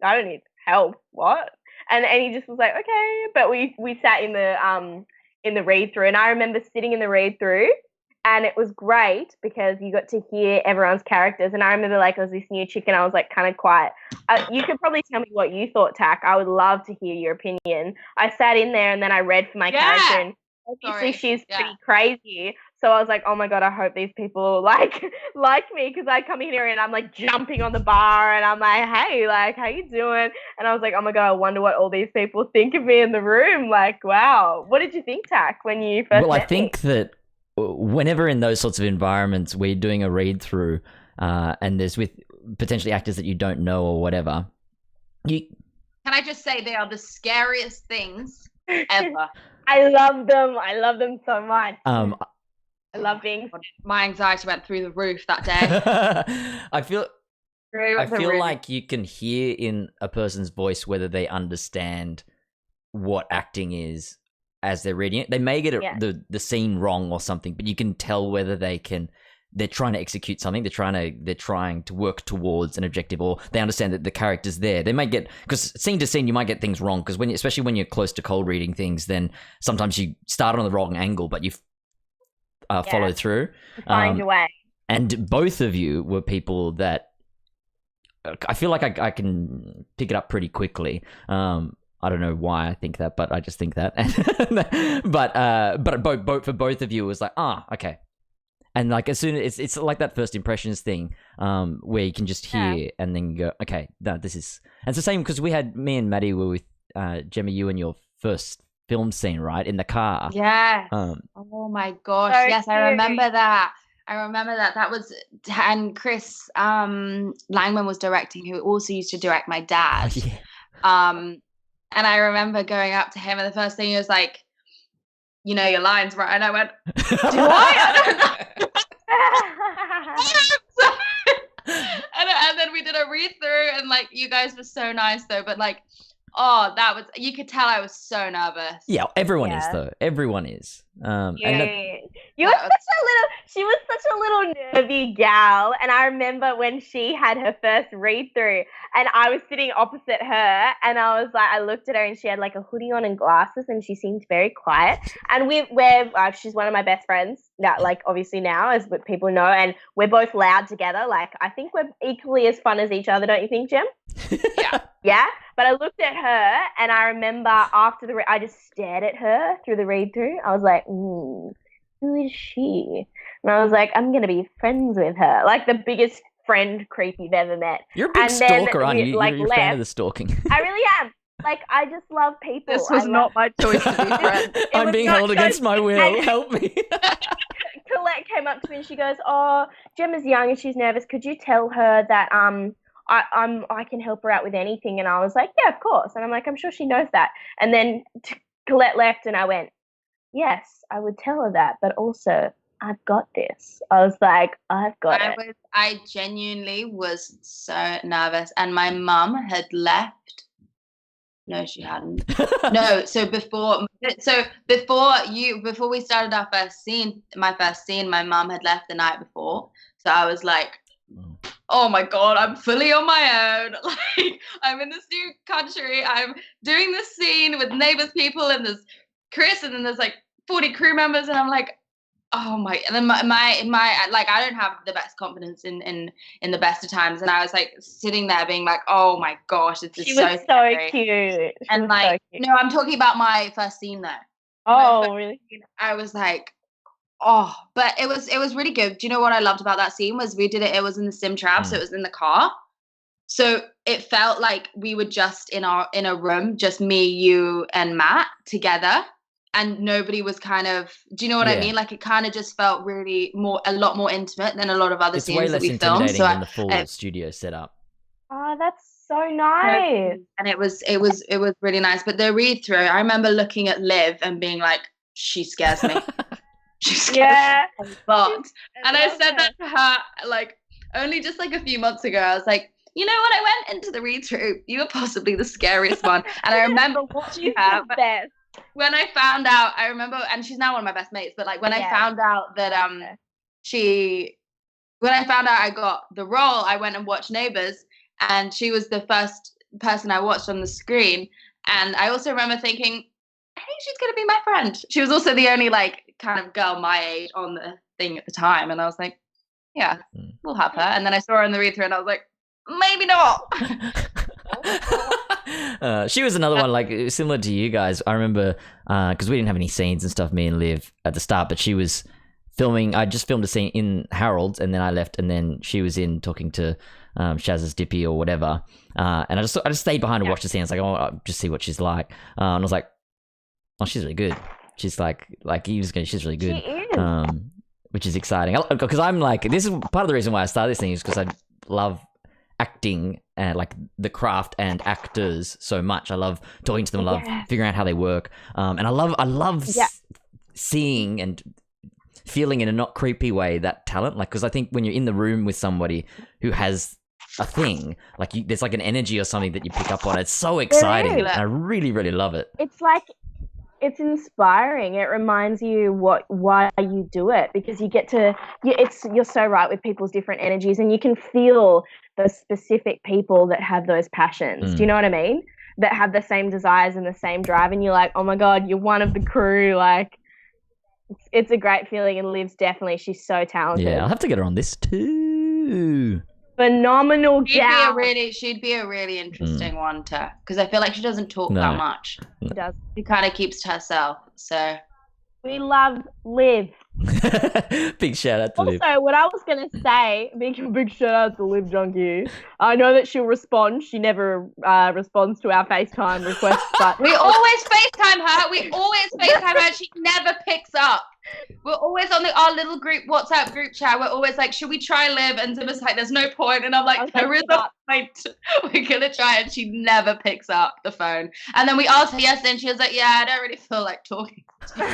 I don't need help. What?" And he just was like, "Okay." But we sat in the read through, and I remember sitting in the read through. And it was great because you got to hear everyone's characters. And I remember, like, I was this new chick and I was, like, kind of quiet. You could probably tell me what you thought, Tak. I would love to hear your opinion. I sat in there and then I read for my character. And obviously she's pretty crazy. So I was like, oh, my God, I hope these people, like me. Because I come in here and I'm, like, jumping on the bar. And I'm like, "Hey, like, how you doing?" And I was like, oh, my God, I wonder what all these people think of me in the room. Like, wow. What did you think, Tak, when you first met I think that whenever in those sorts of environments we're doing a read through and there's with potentially actors that you don't know or whatever, Can I just say they are the scariest things ever. I love them so much. I love being. My anxiety went through the roof that day. I feel like you can hear in a person's voice whether they understand what acting is as they're reading it. They may get the scene wrong or something, but you can tell whether they can they're trying to execute something. They're trying to work towards an objective, or they understand that the character's there. They might get, because scene to scene you might get things wrong, because especially when you're close to cold reading things, then sometimes you start on the wrong angle, but you follow through. Find your way. And both of you were people that I feel like I can pick it up pretty quickly. I don't know why I think that, but I just think that. but for both of you, it was like, okay. And like as soon as it's like that first impressions thing, where you can just hear and then go, okay, no, this is. And it's the same because me and Maddie were with Jemma, you in your first film scene, right, in the car. Yeah. Oh my gosh! So yes, cute. I remember that. That was, and Chris Langman was directing, who also used to direct my dad. Oh, yeah. And I remember going up to him, and the first thing he was like, "You know your lines, right?" And I went, "Do I?" and then we did a read through, and like you guys were so nice though, but like, you could tell I was so nervous. Yeah, everyone is though. Everyone is. She was such a little nervy gal, and I remember when she had her first read through, and I was sitting opposite her, and I looked at her, and she had like a hoodie on and glasses, and she seemed very quiet. And she's one of my best friends now, like obviously now, as what people know, and we're both loud together. Like I think we're equally as fun as each other, don't you think, Jem? Yeah. Yeah. But I looked at her, and I remember after I just stared at her through the read through. I was like, who is she? And I was like, I'm going to be friends with her. Like the biggest friend creep you've ever met. You're a big stalker, aren't you? You're a fan of the stalking. I really am. Like, I just love people. This was not my choice to be friends. I'm being held against my will. Help me. Colette came up to me and she goes, "Oh, Gemma's young and she's nervous. Could you tell her that I can help her out with anything?" And I was like, "Yeah, of course." And I'm like, "I'm sure she knows that." And then Colette left, and I went, "Yes, I would tell her that, but also I've got this." I was like, "I've got it." I genuinely was so nervous, and my mum had left. No, she hadn't. No, so before we started our my first scene, my mum had left the night before. So I was like, oh my God, I'm fully on my own. Like, I'm in this new country. I'm doing this scene with Neighbours people, and there's Chris, and then there's like 40 crew members, and I'm like, oh my, and then my like, I don't have the best confidence in the best of times, and I was like sitting there being like, oh my gosh, this is so scary. Cute. And like, so cute. No, I'm talking about my first scene though. Oh, really? I was like, oh, but it was really good. Do you know what I loved about that scene was we did it. It was in the sim trap, so it was in the car. So it felt like we were just in a room, just me, you, and Matt together. And nobody was kind of, do you know what I mean? Like it kind of just felt really a lot more intimate than a lot of other scenes that we filmed. It's way less intimidating than the full studio setup. Oh, that's so nice. And it was really nice. But the read through, I remember looking at Liv and being like, she scares me. She scares me a lot. And I said that to her like only just like a few months ago. I was like, you know what? I went into the read through. You were possibly the scariest one. And I remember watching her. When I found out, I remember, and she's now one of my best mates, but like when I found out that when I found out I got the role, I went and watched Neighbours, and she was the first person I watched on the screen. And I also remember thinking, I think she's going to be my friend. She was also the only like kind of girl my age on the thing at the time. And I was like, yeah, we'll have her. And then I saw her in the read through and I was like, maybe not. She was another one like similar to you guys. I remember because we didn't have any scenes and stuff, me and Liv at the start, but she was filming. I just filmed a scene in Harold's, and then I left, and then she was in talking to Shaz's Dippy or whatever, and I just stayed behind to watch the scene. I was like, oh, I'll just see what she's like, and I was like, oh, she's really good. She's she's really good. She is. Which is exciting because I'm like, this is part of the reason why I started this thing is because I love acting and like the craft and actors so much. I love talking to them. I love figuring out how they work. And I love seeing and feeling in a not creepy way that talent. Like, because I think when you're in the room with somebody who has a thing, like there's like an energy or something that you pick up on. It's so exciting. And I really, really love it. It's like it's inspiring. It reminds you why you do it, because you get to you're so right with people's different energies, and you can feel the specific people that have those passions. Do you know what I mean? That have the same desires and the same drive, and you're like, oh my god, you're one of the crew. Like, it's a great feeling, and Liv's definitely, she's so talented. Yeah, I'll have to get her on this too. Phenomenal gal. She'd be a really interesting one to, because I feel like she doesn't talk that much. She does. She kind of keeps to herself. So we love Liv. Big shout out to Liv. Also, what I was gonna say, big shout out to Liv Junkie. I know that she'll respond. She never responds to our FaceTime requests, but we always FaceTime her. She never picks up. We're always on our little group WhatsApp group chat. We're always like, should we try Liv? And Zima's like, there's no point. And I'm like, there is a point. We're gonna try. And she never picks up the phone. And then we asked her yesterday, and she was like, yeah, I don't really feel like talking. She's like,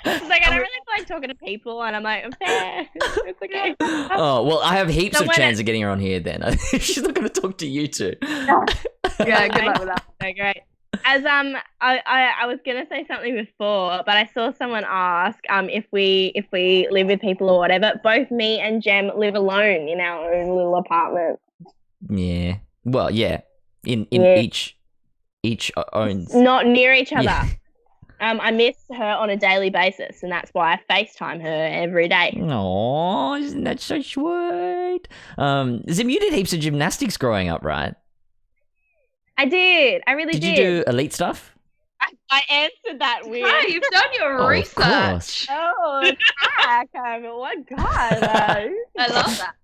I don't really feel like talking to people. And I'm like, fair. It's okay. Oh, well, I have heaps of chance of getting her on here then. She's not going to talk to you two. Yeah, good luck with that. Okay, great. As I was gonna say something before, but I saw someone ask if we live with people or whatever. Both me and Jem live alone in our own little apartment. Yeah. Well, yeah. In each owns. Not near each other. Yeah. I miss her on a daily basis, and that's why I FaceTime her every day. Aw, isn't that so sweet? Zim, you did heaps of gymnastics growing up, right? I did. I really did. Did you do elite stuff? I answered that weird. Right, you've done your research. Of Heck, what God? I love that.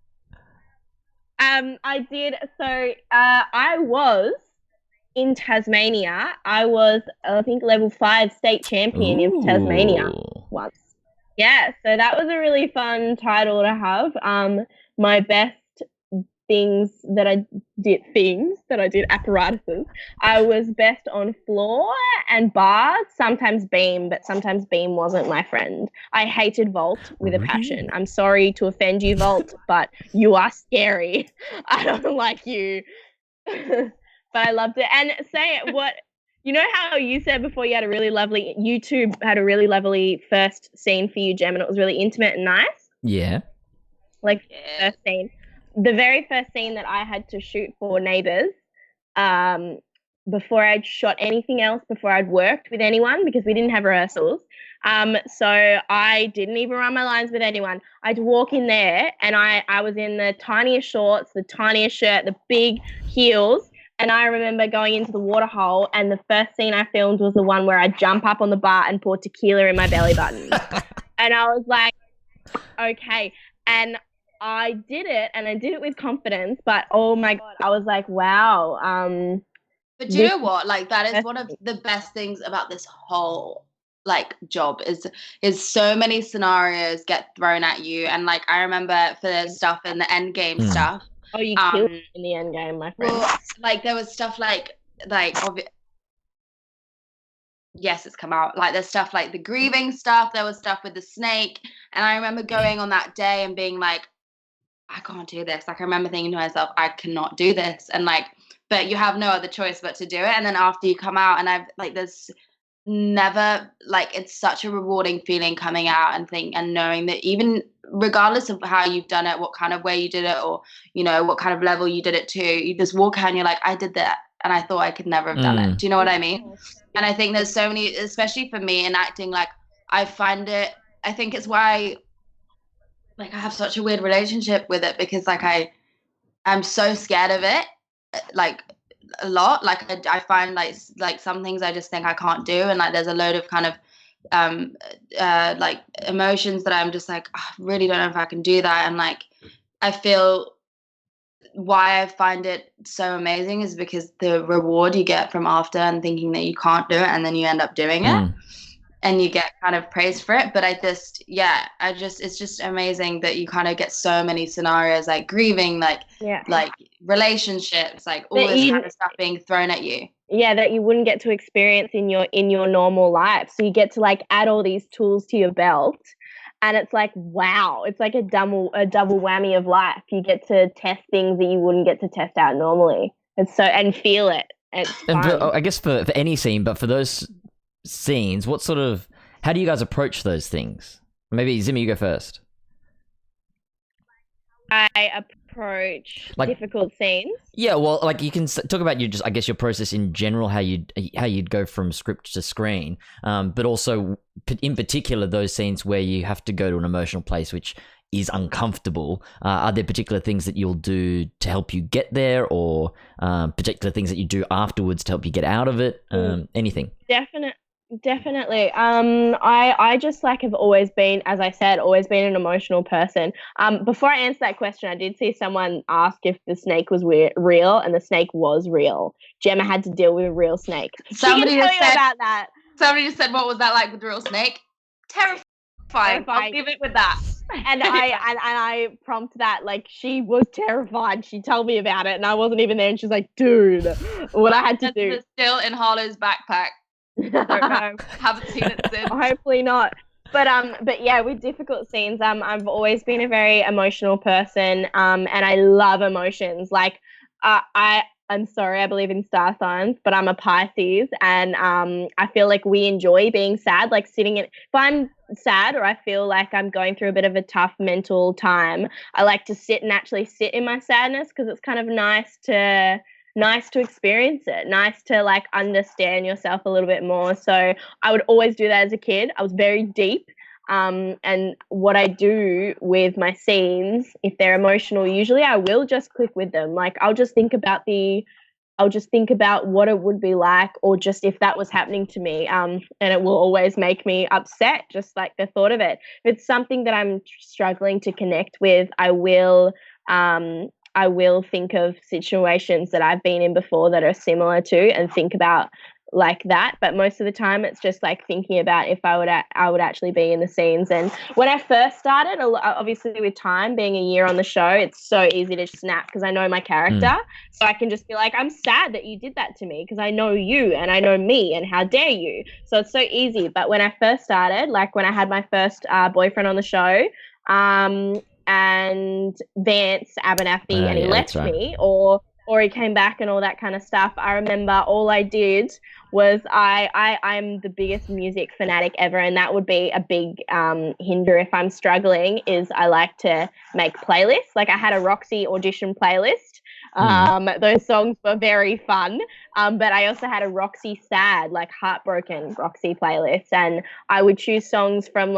I did. So, I was in Tasmania. I was, I think, level 5 state champion of Tasmania once. Yeah, so that was a really fun title to have. My best things that I did, apparatuses. I was best on floor and bars, sometimes beam, but sometimes beam wasn't my friend. I hated vault with a passion. I'm sorry to offend you, vault, but you are scary. I don't like you. But I loved it. And you know how you said before you had YouTube had a really lovely first scene for you, Gem, and it was really intimate and nice? Yeah. First scene. The very first scene that I had to shoot for Neighbours, before I'd shot anything else, before I'd worked with anyone, because we didn't have rehearsals. So I didn't even run my lines with anyone. I'd walk in there, and I was in the tiniest shorts, the tiniest shirt, the big heels. And I remember going into the water hole, and the first scene I filmed was the one where I jump up on the bar and pour tequila in my belly button. And I was like, okay. And I did it, and I did it with confidence, but oh my God, I was like, wow. But do you know what? Like, that is one of the best things about this whole job is so many scenarios get thrown at you. And like, I remember for the stuff in the end game stuff. Oh, you killed me in the end game, my friend. Well, like, there was stuff yes, it's come out. Like, there's stuff like the grieving stuff. There was stuff with the snake. And I remember going on that day and being like, I can't do this. Like, I remember thinking to myself, I cannot do this. And like, but you have no other choice but to do it. And then after you come out, and there's never, like, it's such a rewarding feeling coming out and knowing that even regardless of how you've done it, what kind of way you did it, or, you know, what kind of level you did it to, you just walk out and you're like, I did that. And I thought I could never have done it. Do you know what I mean? And I think there's so many, especially for me in acting, like, I think it's why, like, I have such a weird relationship with it, because like I'm so scared of it, like, a lot. Like, I find like some things I just think I can't do, and like there's a load of kind of like emotions that I'm just like, I really don't know if I can do that. And like, I feel why I find it so amazing is because the reward you get from after and thinking that you can't do it, and then you end up doing it. And you get kind of praised for it. But it's just amazing that you kind of get so many scenarios, like grieving, like relationships, like all this kind of stuff being thrown at you. Yeah, that you wouldn't get to experience in your normal life. So you get to like add all these tools to your belt, and it's like, wow, it's like a double whammy of life. You get to test things that you wouldn't get to test out normally. And feel it. It's fun. I guess for any scene, but for those scenes, how do you guys approach those things? Maybe Zima, you go first. I approach difficult scenes. Yeah, well, like you can talk about your process in general, how you'd go from script to screen, but also in particular those scenes where you have to go to an emotional place which is uncomfortable. Are there particular things that you'll do to help you get there, or particular things that you do afterwards to help you get out of it? Anything? Definitely. I just have always been, as I said, always been an emotional person. Before I answer that question, I did see someone ask if the snake was real, and the snake was real. Jemma had to deal with a real snake. Somebody she can tell you about that. Somebody just said, "What was that like with the real snake?" Terrifying. I'll leave it with that. And I prompt that, she was terrified. She told me about it, and I wasn't even there. And she's like, "Dude, what I had to do." It's still in Harlow's backpack. Don't know. Haven't seen it since. Hopefully not. But yeah, with difficult scenes, I've always been a very emotional person, and I love emotions. I'm sorry, I believe in star signs, but I'm a Pisces, and I feel like we enjoy being sad. If I'm sad or I feel like I'm going through a bit of a tough mental time, I like to sit in my sadness, because it's kind of nice to experience it, nice to understand yourself a little bit more. So I would always do that as a kid. I was very deep. And what I do with my scenes, if they're emotional, usually I will just click with them. I'll just think about what it would be like, or just if that was happening to me. And it will always make me upset, just the thought of it. If it's something that I'm struggling to connect with, I will think of situations that I've been in before that are similar to, and think about that. But most of the time it's just thinking about if I would actually be in the scenes. And when I first started, obviously with time, being a year on the show, it's so easy to snap, because I know my character. So I can just be like, I'm sad that you did that to me, because I know you and I know me, and how dare you. So it's so easy. But when I first started, when I had my first boyfriend on the show, and Vance Abernathy, and he left me, or he came back and all that kind of stuff, I remember all I did was I'm the biggest music fanatic ever, and that would be a big hinder if I'm struggling, is I like to make playlists. I had a Roxy audition playlist. Those songs were very fun, but I also had a Roxy sad, heartbroken Roxy playlist, and I would choose songs from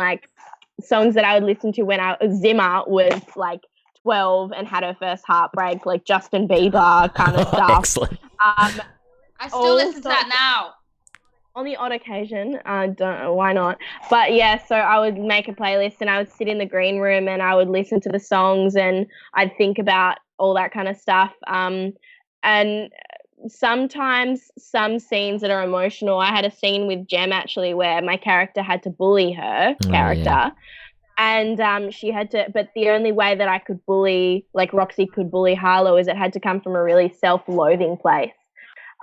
songs that I would listen to when Zima was 12 and had her first heartbreak, Justin Bieber kind of stuff. Excellent. I still listen to that now. On the odd occasion, I don't know, why not? But yeah, so I would make a playlist, and I would sit in the green room, and I would listen to the songs, and I'd think about all that kind of stuff. And sometimes some scenes that are emotional, I had a scene with Jem actually where my character had to bully her character. Yeah. And she had to, but the only way that I could bully, Roxy could bully Harlow, is it had to come from a really self-loathing place.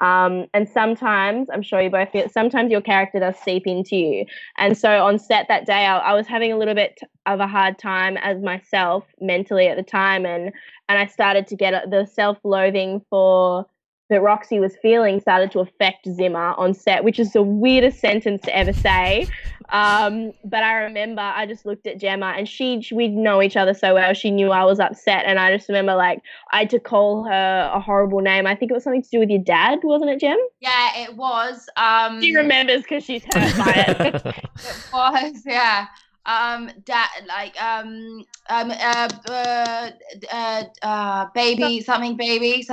And sometimes, I'm sure you both feel, sometimes your character does seep into you. And so on set that day, I was having a little bit of a hard time as myself mentally at the time. And I started to get the self-loathing that Roxy was feeling started to affect Zima on set, which is the weirdest sentence to ever say. But I remember I just looked at Jemma, and we know each other so well. She knew I was upset, and I just remember I had to call her a horrible name. I think it was something to do with your dad, wasn't it, Jem? Yeah, it was. She remembers because she's hurt by it. It was, yeah. Baby, something baby.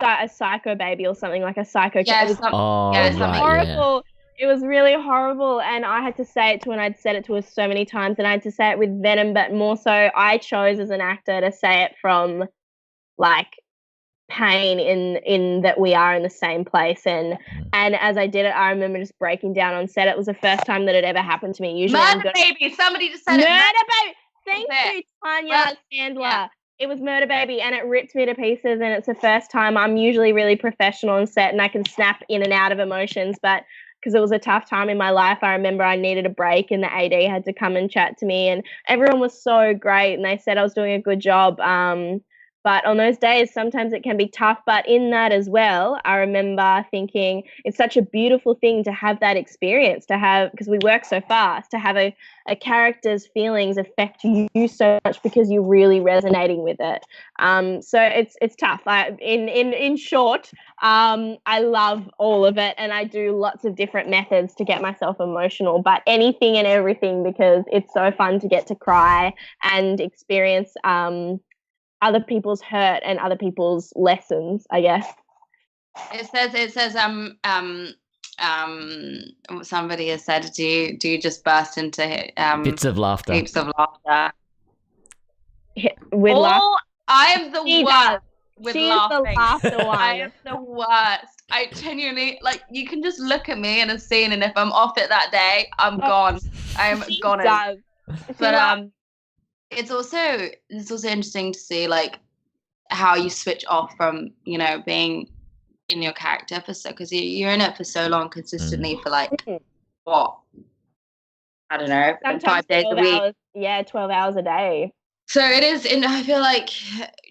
A psycho baby or something, a psycho. Yeah, it was something horrible. Yeah. It was really horrible, and I had to say it to her, and I'd said it to her so many times, and I had to say it with venom, but more so I chose as an actor to say it from pain in that we are in the same place. And as I did it, I remember just breaking down on set. It was the first time that it ever happened to me. Usually Murder Baby. Somebody just said Murder Baby. Thank you, Tanya Sandler. Yeah. It was Murder Baby, and it ripped me to pieces, and it's the first time. I'm usually really professional on set, and I can snap in and out of emotions, but because it was a tough time in my life, I remember I needed a break, and the AD had to come and chat to me, and everyone was so great, and they said I was doing a good job. But on those days, sometimes it can be tough. But in that as well, I remember thinking it's such a beautiful thing to have that experience, to have, because we work so fast, to have a character's feelings affect you so much because you're really resonating with it. So it's tough. In short, I love all of it, and I do lots of different methods to get myself emotional, but anything and everything, because it's so fun to get to cry and experience other people's hurt and other people's lessons, I guess. It says somebody has said, do you just burst into bits of laughter? Heaps of laughter. With laughter. I am the worst with She's laughing. the laughter one. I am the worst. I genuinely, like, you can just look at me in a scene, and if I'm off it that day, I'm gone. I'm gone. But it's also interesting to see, like, how you switch off from, you know, being in your character for so, because you're in it for so long consistently for like what, I don't know, sometimes 5 days a week. Hours, 12 hours a day. So it is, and I feel like,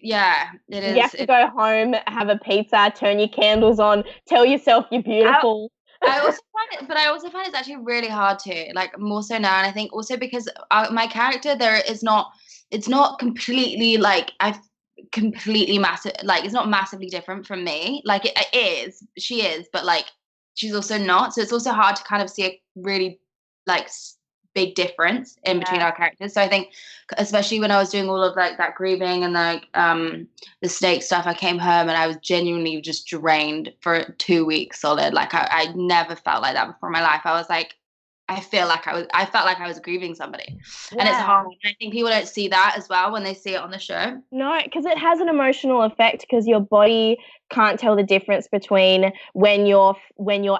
yeah, it is. You have to go home, have a pizza, turn your candles on, tell yourself you're beautiful. I also find it's actually really hard to, like, more so now, and I think also because my character it's not completely, like, it's not massively different from me. Like, she is, but like she's also not. So it's also hard to kind of see a really like big difference in between our characters. So I think, especially when I was doing all of like that grieving and like the snake stuff, I came home and I was genuinely just drained for 2 weeks solid. Like I never felt like that before in my life. I was like, I felt like I was grieving somebody. Yeah. And it's hard. I think people don't see that as well when they see it on the show. No, because it has an emotional effect, because your body can't tell the difference between when you're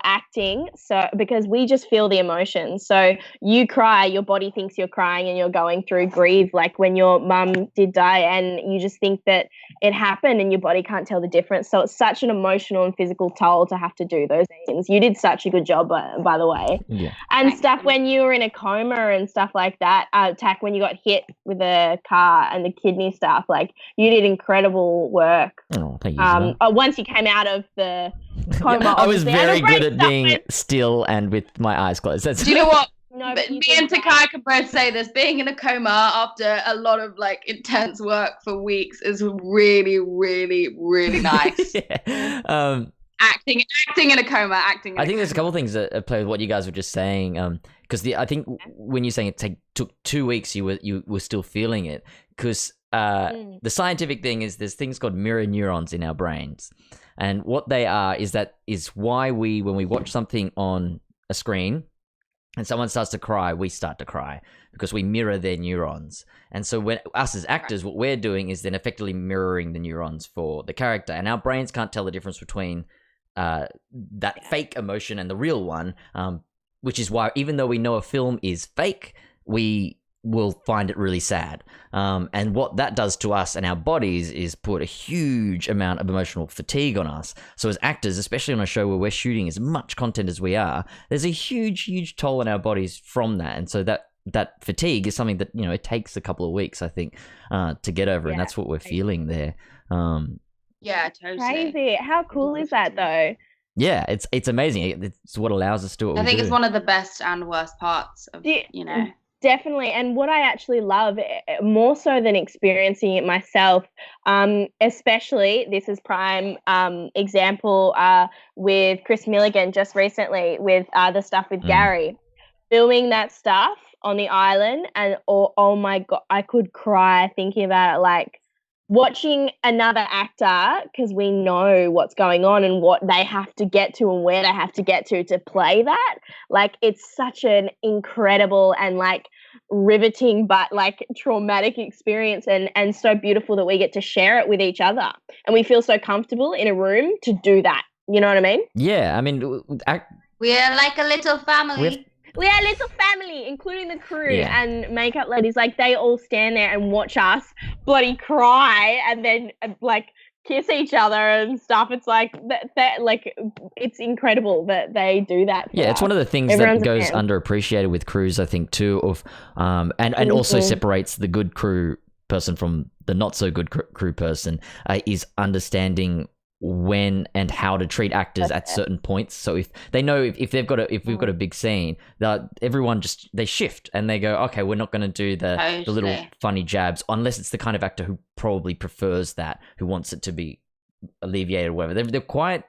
acting. So because we just feel the emotion. So you cry, your body thinks you're crying and you're going through grief, like when your mum did die, and you just think that it happened and your body can't tell the difference. So it's such an emotional and physical toll to have to do those things. You did such a good job, by the way. Yeah. And stuff when you were in a coma and stuff like that, Tak, when you got hit with a car and the kidney stuff, like, you did incredible work. Oh, thank you. Once you came out of the coma. I was very good at being still and with my eyes closed. Do you know what? No, me and Takaya can both say this. Being in a coma after a lot of like intense work for weeks is really, really, really nice. Yeah. Acting in a coma. I think there's a couple of things that play with what you guys were just saying. Because I think when you're saying it took 2 weeks, you were still feeling it. Because the scientific thing is there's things called mirror neurons in our brains, and what they are is why when we watch something on a screen and someone starts to cry, we start to cry because we mirror their neurons. And so when us as actors, what we're doing is then effectively mirroring the neurons for the character, and our brains can't tell the difference between that fake emotion and the real one, which is why even though we know a film is fake, we will find it really sad. And what that does to us and our bodies is put a huge amount of emotional fatigue on us. So as actors, especially on a show where we're shooting as much content as we are, there's a huge, huge toll on our bodies from that. And so that fatigue is something that, you know, it takes a couple of weeks, I think, to get over. And that's what we're feeling there. Yeah, totally. Crazy. How cool is that, though? Yeah, it's amazing. It's what allows us to do what we do. I think it's one of the best and worst parts of, you know. Definitely. And what I actually love, more so than experiencing it myself, especially, this is prime example with Chris Milligan just recently with the stuff with Gary. Filming that stuff on the island, and oh my God, I could cry thinking about it, like, watching another actor, because we know what's going on and what they have to get to and where they have to get to play that. Like, it's such an incredible and like riveting but like traumatic experience, and so beautiful that we get to share it with each other, and we feel so comfortable in a room to do that. You know what I mean? Yeah, I mean, we are like a little family. We are a little family, including the crew and makeup ladies. Like, they all stand there and watch us bloody cry and then like kiss each other and stuff. It's like that like, it's incredible that they do that. Yeah, it's one of the things that goes underappreciated with crews, I think, too. And also separates the good crew person from the not so good crew person is understanding when and how to treat actors at certain points. So if they know if they've got we've got a big scene, that everyone they shift and they go, okay, we're not going to do the little funny jabs unless it's the kind of actor who probably prefers that, who wants it to be alleviated or whatever. They're quite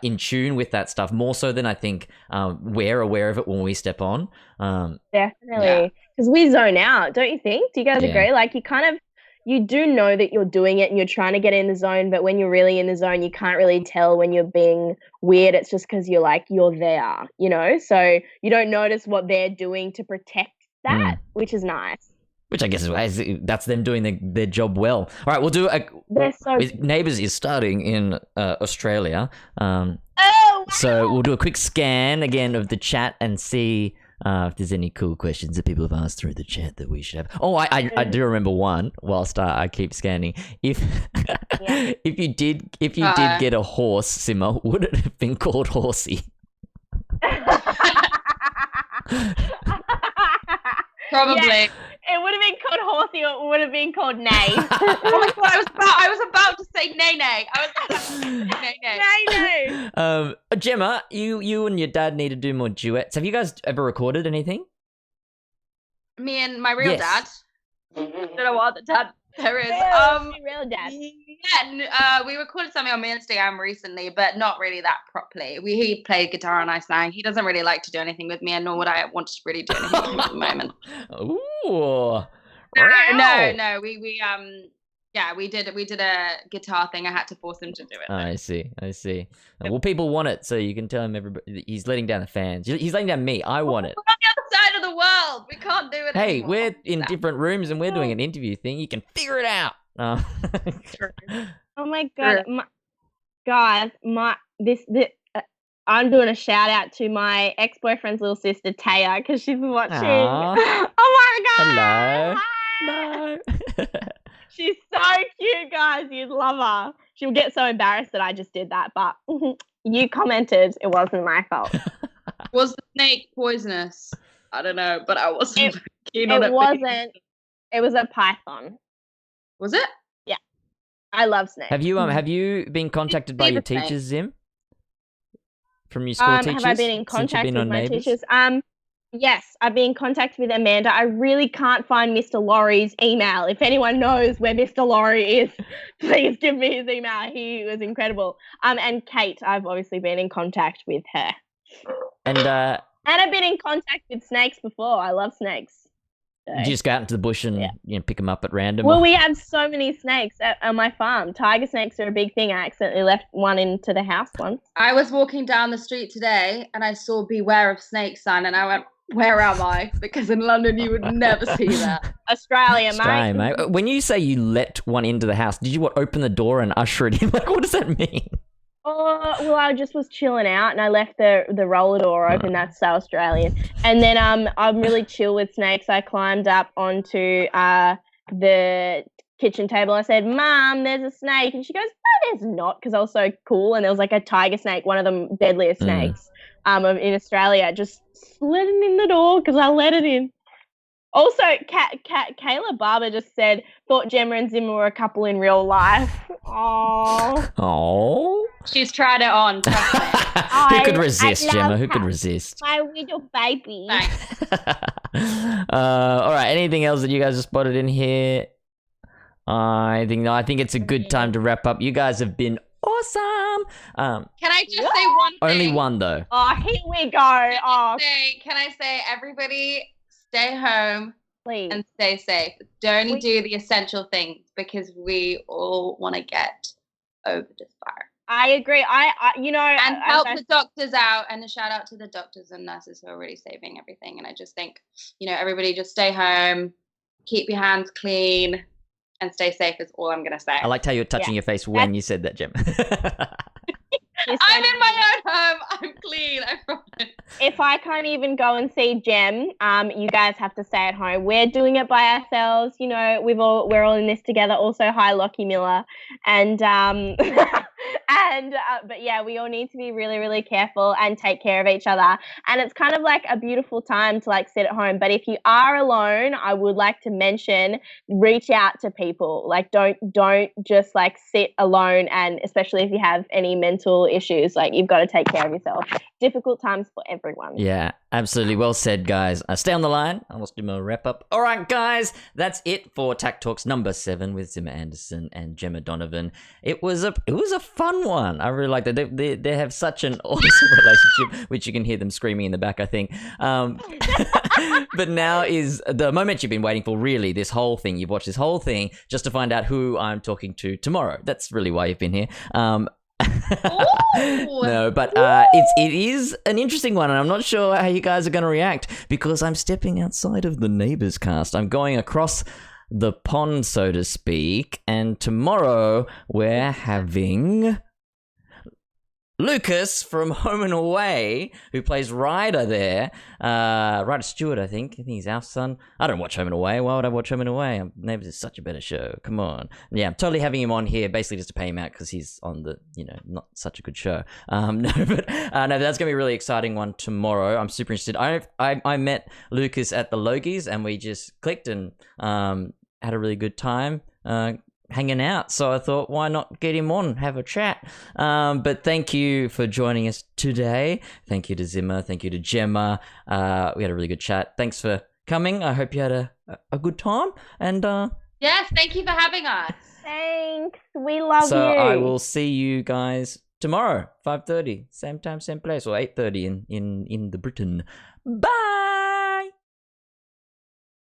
in tune with that stuff, more so than I think we're aware of it when we step on. Definitely, because we zone out, don't you think? Do you guys agree? Like you do know that you're doing it and you're trying to get in the zone, but when you're really in the zone, you can't really tell when you're being weird. It's just because you're there, you know? So you don't notice what they're doing to protect that, which is nice. Which I guess is that's them doing their job well. All right, we'll do Neighbours is starting in Australia. Wow. So we'll do a quick scan again of the chat and see if there's any cool questions that people have asked through the chat that we should have. Oh, I do remember one. Whilst I keep scanning, if you did get a horse, Zima, would it have been called Horsey? Probably. Yeah, it would have been called Horsey, or it would have been called Nay. Oh my god! I was about to say Nay. I was about to say Nay. Nay. Jemma, you and your dad need to do more duets. Have you guys ever recorded anything? Me and my real dad. I don't know what the dad there is. Real dad. Yeah, we recorded something on my Instagram recently, but not really that properly. He played guitar and I sang. He doesn't really like to do anything with me, and nor would I want to really do anything with him at the moment. Ooh. No. We did a guitar thing. I had to force him to do it. I see. Well, people want it, so you can tell him he's letting down the fans. He's letting down me. I want it. We're on the other side of the world. We can't do it Hey, anymore. we're in different rooms and we're doing an interview thing. You can figure it out. Oh my god, guys! I'm doing a shout out to my ex-boyfriend's little sister Taya because she's watching. Aww. Oh my god! Hello. No. She's so cute, guys. You'd love her. She'll get so embarrassed that I just did that, but you commented. It wasn't my fault. Was the snake poisonous? I don't know, but I wasn't keen on it. It wasn't. It was a python. Was it? Yeah. I love snakes. Have you been contacted by your teachers, Zim? From your school teachers? Have I been in contact with my Neighbours? teachers? Yes, I've been in contact with Amanda. I really can't find Mr. Laurie's email. If anyone knows where Mr. Laurie is, please give me his email. He was incredible. And Kate, I've obviously been in contact with her. And I've been in contact with snakes before. I love snakes. So. Did you just go out into the bush and pick them up at random? Well, we have so many snakes on my farm. Tiger snakes are a big thing. I accidentally left one into the house once. I was walking down the street today and I saw "Beware of Snakes" sign, and I went, "Where am I?" Because in London you would never see that. Australia, mate. When you say you let one into the house, did you open the door and usher it in? Like, what does that mean? Oh, well, I just was chilling out and I left the roller door open. That's so Australian. And then I'm really chill with snakes. I climbed up onto the kitchen table. I said, "Mum, there's a snake." And she goes, "No, there's not," because I was so cool. And there was like a tiger snake, one of the deadliest snakes in Australia. Just let it in the door because I let it in. Also, Kayla Barber just said, "Thought Jemma and Zima were a couple in real life." Oh. She's tried it on. Who could resist, Jemma? Who could resist? My little baby. All right. Anything else that you guys have spotted in here? I think it's a good time to wrap up. You guys have been awesome. Can I just say one thing? Only one though. Oh, here we go. Can I say everybody stay home, please, and stay safe. Don't do the essential things because we all want to get over this virus. I agree. And help the doctors out, and a shout out to the doctors and nurses who are really saving everything. And I just think, everybody just stay home, keep your hands clean, and stay safe is all I'm going to say. I liked how you were touching your face when you said that, Jemma. I'm in my own home. I'm clean. I promise. If I can't even go and see Jem, you guys have to stay at home. We're doing it by ourselves. We're all in this together. Also, hi Lockie Miller, and And but yeah, we all need to be really, really careful and take care of each other. And it's kind of like a beautiful time to like sit at home. But if you are alone, I would like to mention, reach out to people. Like don't just like sit alone, and especially if you have any mental issues, like you've got to take care of yourself. Difficult times for everyone. Yeah, absolutely. Well said, guys. Stay on the line. I'll just do my wrap up. All right, guys, that's it for takTalks number 7 with Zima Anderson and Jemma Donovan. It was a fun one. I really like that. They have such an awesome relationship, which you can hear them screaming in the back, I think. But now is the moment you've been waiting for. Really, this whole thing. You've watched this whole thing just to find out who I'm talking to tomorrow. That's really why you've been here. No, but it is an interesting one, and I'm not sure how you guys are going to react because I'm stepping outside of the Neighbours cast. I'm going across the pond, so to speak, and tomorrow we're having Lucas from Home and Away, who plays Ryder there. Ryder Stewart, I think. he's our son. I don't watch Home and Away. Why would I watch Home and Away? Neighbours is such a better show. Come on. Yeah, I'm totally having him on here, basically just to pay him out because he's on the, not such a good show. No, that's going to be a really exciting one tomorrow. I'm super interested. I met Lucas at the Logies and we just clicked and had a really good time. Hanging out, so I thought, why not get him on, have a chat? But thank you for joining us today. Thank you to Zima, thank you to Jemma. We had a really good chat. Thanks for coming. I hope you had a good time. And yes, thank you for having us. Thanks. We love you. So I will see you guys tomorrow, 5:30, same time, same place, or 8:30 in the Britain. Bye.